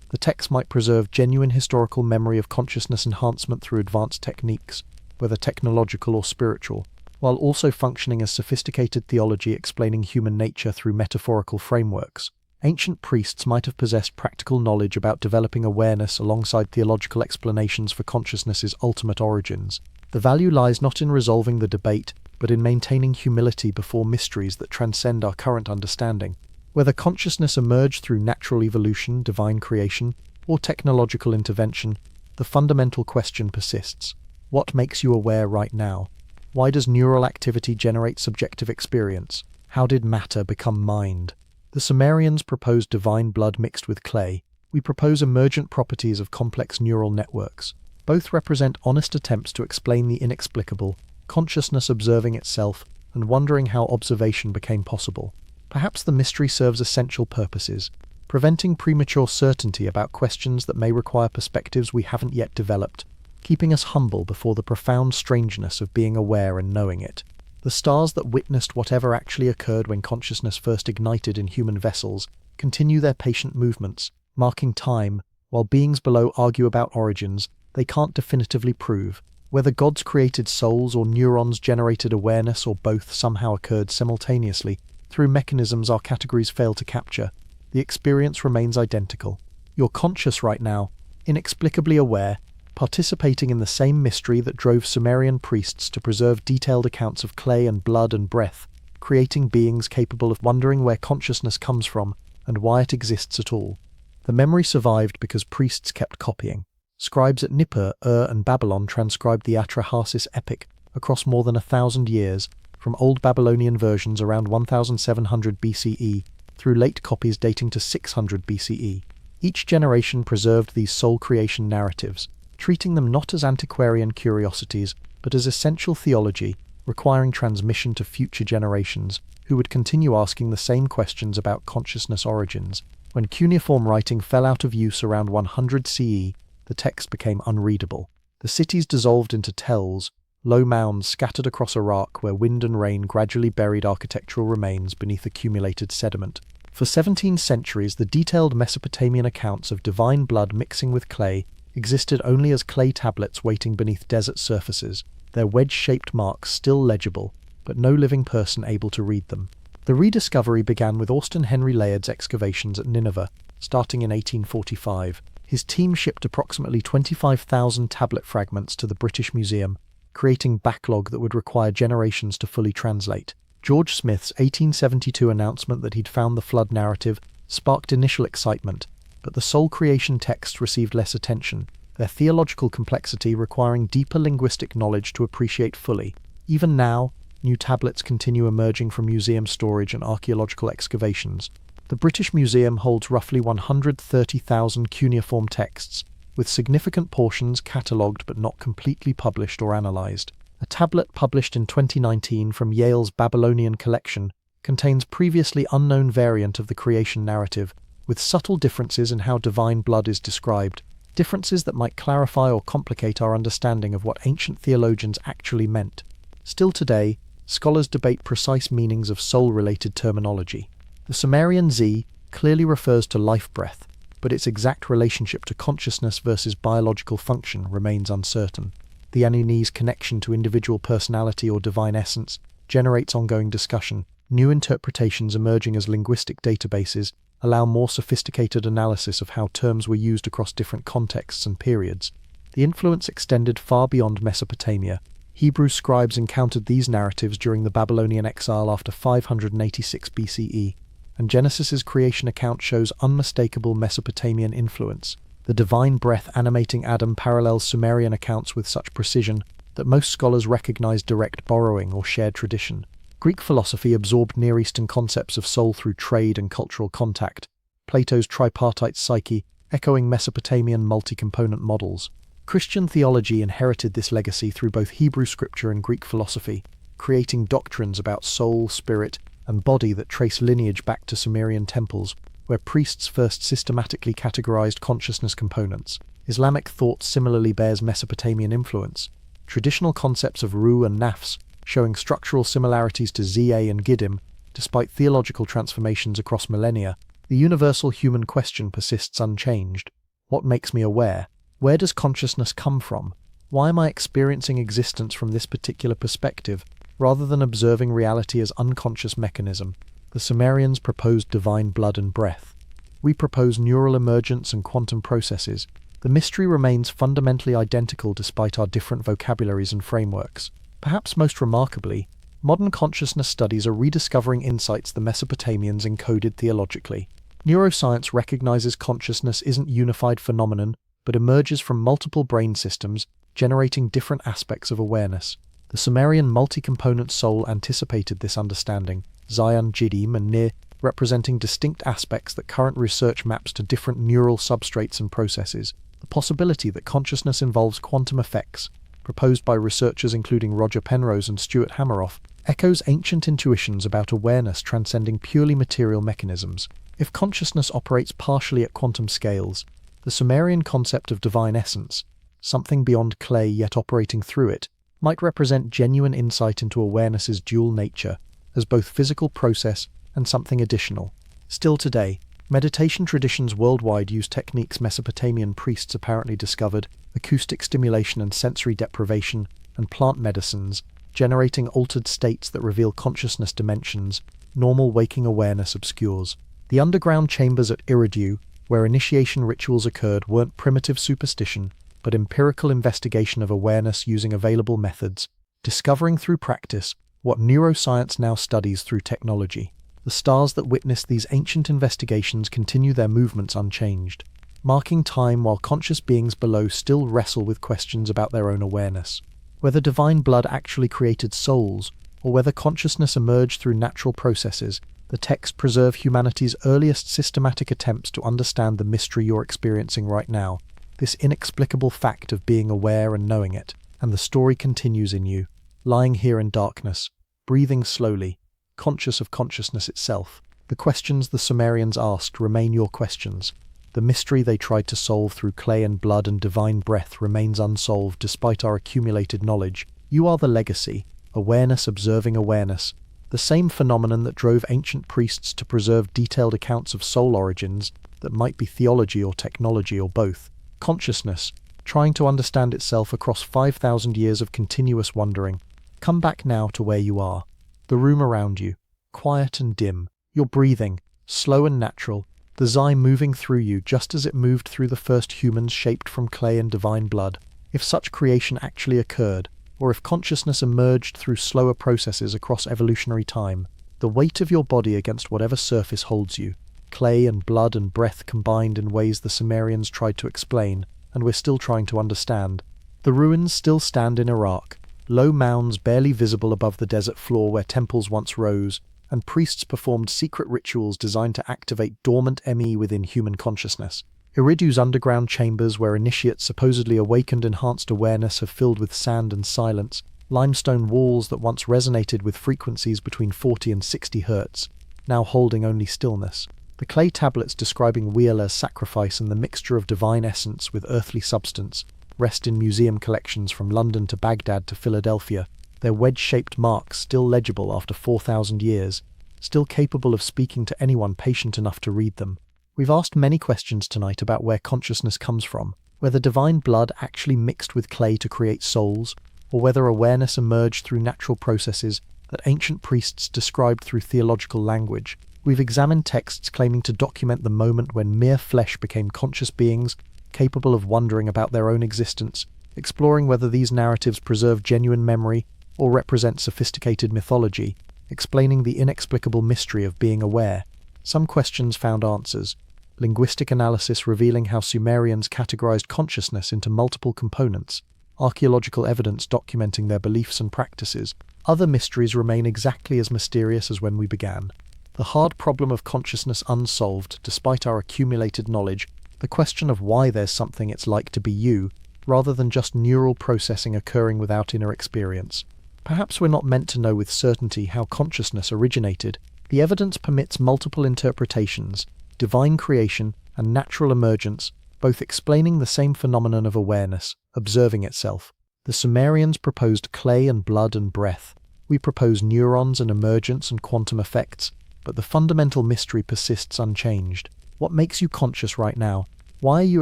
The text might preserve genuine historical memory of consciousness enhancement through advanced techniques, whether technological or spiritual, while also functioning as sophisticated theology explaining human nature through metaphorical frameworks. Ancient priests might have possessed practical knowledge about developing awareness alongside theological explanations for consciousness's ultimate origins. The value lies not in resolving the debate, but in maintaining humility before mysteries that transcend our current understanding. Whether consciousness emerged through natural evolution, divine creation, or technological intervention, the fundamental question persists. What makes you aware right now? Why does neural activity generate subjective experience? How did matter become mind? The Sumerians proposed divine blood mixed with clay. We propose emergent properties of complex neural networks. Both represent honest attempts to explain the inexplicable, consciousness observing itself, and wondering how observation became possible. Perhaps the mystery serves essential purposes, preventing premature certainty about questions that may require perspectives we haven't yet developed, keeping us humble before the profound strangeness of being aware and knowing it. The stars that witnessed whatever actually occurred when consciousness first ignited in human vessels continue their patient movements, marking time, while beings below argue about origins they can't definitively prove. Whether gods created souls or neurons generated awareness or both somehow occurred simultaneously, through mechanisms our categories fail to capture, the experience remains identical. You're conscious right now, inexplicably aware, participating in the same mystery that drove Sumerian priests to preserve detailed accounts of clay and blood and breath, creating beings capable of wondering where consciousness comes from and why it exists at all. The memory survived because priests kept copying. Scribes at Nippur, and Babylon transcribed the Atrahasis epic across more than 1,000 years, from Old Babylonian versions around 1700 BCE through late copies dating to 600 BCE. Each generation preserved these soul creation narratives, treating them not as antiquarian curiosities, but as essential theology, requiring transmission to future generations, who would continue asking the same questions about consciousness origins. When cuneiform writing fell out of use around 100 CE, the text became unreadable. The cities dissolved into tells, low mounds scattered across Iraq where wind and rain gradually buried architectural remains beneath accumulated sediment. For 17 centuries, the detailed Mesopotamian accounts of divine blood mixing with clay existed only as clay tablets waiting beneath desert surfaces, their wedge-shaped marks still legible, but no living person able to read them. The rediscovery began with Austin Henry Layard's excavations at Nineveh, starting in 1845. His team shipped approximately 25,000 tablet fragments to the British Museum, creating backlog that would require generations to fully translate. George Smith's 1872 announcement that he'd found the flood narrative sparked initial excitement, but the soul creation texts received less attention, their theological complexity requiring deeper linguistic knowledge to appreciate fully. Even now, new tablets continue emerging from museum storage and archaeological excavations. The British Museum holds roughly 130,000 cuneiform texts, with significant portions catalogued but not completely published or analysed. A tablet published in 2019 from Yale's Babylonian collection contains previously unknown variant of the creation narrative, with subtle differences in how divine blood is described, differences that might clarify or complicate our understanding of what ancient theologians actually meant. Still today, scholars debate precise meanings of soul-related terminology. The Sumerian Z clearly refers to life breath, but its exact relationship to consciousness versus biological function remains uncertain. The Anunnaki's connection to individual personality or divine essence generates ongoing discussion. New interpretations emerging as linguistic databases allow more sophisticated analysis of how terms were used across different contexts and periods. The influence extended far beyond Mesopotamia. Hebrew scribes encountered these narratives during the Babylonian exile after 586 BCE, and Genesis's creation account shows unmistakable Mesopotamian influence. The divine breath animating Adam parallels Sumerian accounts with such precision that most scholars recognize direct borrowing or shared tradition. Greek philosophy absorbed Near Eastern concepts of soul through trade and cultural contact, Plato's tripartite psyche echoing Mesopotamian multi-component models. Christian theology inherited this legacy through both Hebrew scripture and Greek philosophy, creating doctrines about soul, spirit, and body that trace lineage back to Sumerian temples, where priests first systematically categorized consciousness components. Islamic thought similarly bears Mesopotamian influence. Traditional concepts of ruh and nafs, showing structural similarities to Za and Giddim, despite theological transformations across millennia. The universal human question persists unchanged. What makes me aware? Where does consciousness come from? Why am I experiencing existence from this particular perspective, rather than observing reality as unconscious mechanism? The Sumerians proposed divine blood and breath. We propose neural emergence and quantum processes. The mystery remains fundamentally identical despite our different vocabularies and frameworks. Perhaps most remarkably, modern consciousness studies are rediscovering insights the Mesopotamians encoded theologically. Neuroscience recognizes consciousness isn't a unified phenomenon, but emerges from multiple brain systems, generating different aspects of awareness. The Sumerian multi-component soul anticipated this understanding, Zion, Giddim, and Nir representing distinct aspects that current research maps to different neural substrates and processes. The possibility that consciousness involves quantum effects, proposed by researchers including Roger Penrose and Stuart Hameroff, echoes ancient intuitions about awareness transcending purely material mechanisms. If consciousness operates partially at quantum scales, the Sumerian concept of divine essence, something beyond clay yet operating through it, might represent genuine insight into awareness's dual nature, as both physical process and something additional. Still today, meditation traditions worldwide use techniques Mesopotamian priests apparently discovered, acoustic stimulation and sensory deprivation, and plant medicines, generating altered states that reveal consciousness dimensions normal waking awareness obscures. The underground chambers at Eridu, where initiation rituals occurred, weren't primitive superstition, but empirical investigation of awareness using available methods, discovering through practice what neuroscience now studies through technology. The stars that witness these ancient investigations continue their movements unchanged, marking time while conscious beings below still wrestle with questions about their own awareness. Whether divine blood actually created souls, or whether consciousness emerged through natural processes, the texts preserve humanity's earliest systematic attempts to understand the mystery you're experiencing right now, this inexplicable fact of being aware and knowing it. And the story continues in you, lying here in darkness, breathing slowly, conscious of consciousness itself. The questions the Sumerians asked remain your questions. The mystery they tried to solve through clay and blood and divine breath remains unsolved despite our accumulated knowledge. You are the legacy, awareness observing awareness, the same phenomenon that drove ancient priests to preserve detailed accounts of soul origins that might be theology or technology or both. Consciousness, trying to understand itself across 5,000 years of continuous wondering. Come back now to where you are. The room around you, quiet and dim. Your breathing, slow and natural. The Zai moving through you just as it moved through the first humans shaped from clay and divine blood. If such creation actually occurred, or if consciousness emerged through slower processes across evolutionary time, the weight of your body against whatever surface holds you, clay and blood and breath combined in ways the Sumerians tried to explain, and we're still trying to understand. The ruins still stand in Iraq, low mounds barely visible above the desert floor where temples once rose, and priests performed secret rituals designed to activate dormant ME within human consciousness. Eridu's underground chambers where initiates supposedly awakened enhanced awareness have filled with sand and silence, limestone walls that once resonated with frequencies between 40 and 60 hertz, now holding only stillness. The clay tablets describing Wheeler's sacrifice and the mixture of divine essence with earthly substance rest in museum collections from London to Baghdad to Philadelphia, their wedge-shaped marks still legible after 4,000 years, still capable of speaking to anyone patient enough to read them. We've asked many questions tonight about where consciousness comes from, whether divine blood actually mixed with clay to create souls, or whether awareness emerged through natural processes that ancient priests described through theological language. We've examined texts claiming to document the moment when mere flesh became conscious beings, capable of wondering about their own existence, exploring whether these narratives preserve genuine memory or represent sophisticated mythology, explaining the inexplicable mystery of being aware. Some questions found answers. Linguistic analysis revealing how Sumerians categorized consciousness into multiple components, archaeological evidence documenting their beliefs and practices. Other mysteries remain exactly as mysterious as when we began. The hard problem of consciousness unsolved, despite our accumulated knowledge, the question of why there's something it's like to be you, rather than just neural processing occurring without inner experience. Perhaps we're not meant to know with certainty how consciousness originated. The evidence permits multiple interpretations, divine creation and natural emergence, both explaining the same phenomenon of awareness, observing itself. The Sumerians proposed clay and blood and breath. We propose neurons and emergence and quantum effects, but the fundamental mystery persists unchanged. What makes you conscious right now? Why are you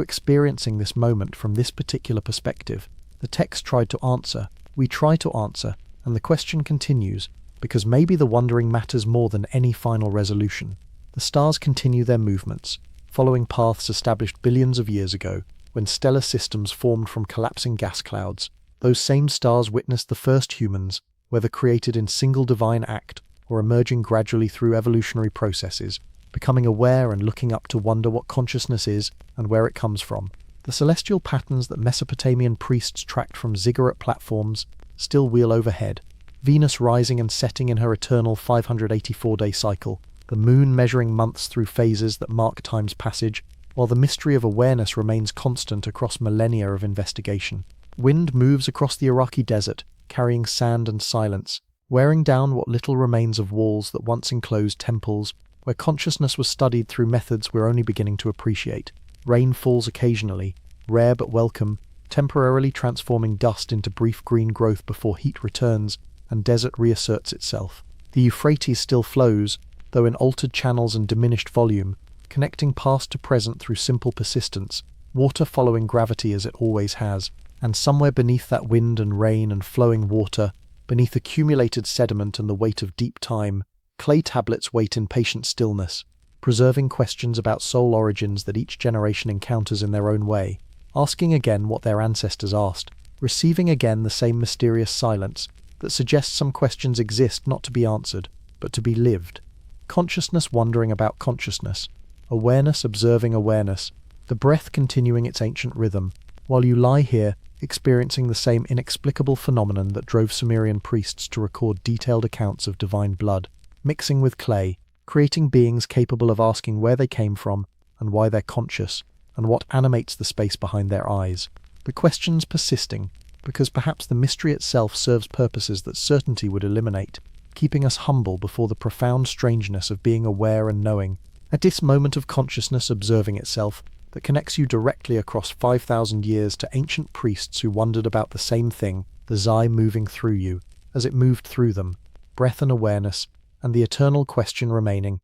experiencing this moment from this particular perspective? The text tried to answer, we try to answer, and the question continues, because maybe the wondering matters more than any final resolution. The stars continue their movements, following paths established billions of years ago, when stellar systems formed from collapsing gas clouds. Those same stars witnessed the first humans, whether created in single divine act or emerging gradually through evolutionary processes, becoming aware and looking up to wonder what consciousness is and where it comes from. The celestial patterns that Mesopotamian priests tracked from ziggurat platforms still wheel overhead, Venus rising and setting in her eternal 584-day cycle, the moon measuring months through phases that mark time's passage, while the mystery of awareness remains constant across millennia of investigation. Wind moves across the Iraqi desert, carrying sand and silence, wearing down what little remains of walls that once enclosed temples, where consciousness was studied through methods we're only beginning to appreciate. Rain falls occasionally, rare but welcome, temporarily transforming dust into brief green growth before heat returns and desert reasserts itself. The Euphrates still flows, though in altered channels and diminished volume, connecting past to present through simple persistence, water following gravity as it always has. And somewhere beneath that wind and rain and flowing water, beneath accumulated sediment and the weight of deep time, clay tablets wait in patient stillness, preserving questions about soul origins that each generation encounters in their own way, asking again what their ancestors asked, receiving again the same mysterious silence that suggests some questions exist not to be answered, but to be lived. Consciousness wondering about consciousness, awareness observing awareness, the breath continuing its ancient rhythm, while you lie here, experiencing the same inexplicable phenomenon that drove Sumerian priests to record detailed accounts of divine blood, mixing with clay, creating beings capable of asking where they came from and why they're conscious, and what animates the space behind their eyes. The questions persisting, because perhaps the mystery itself serves purposes that certainty would eliminate, keeping us humble before the profound strangeness of being aware and knowing. At this moment of consciousness observing itself, that connects you directly across 5,000 years to ancient priests who wondered about the same thing, the Zai moving through you, as it moved through them, breath and awareness, and the eternal question remaining,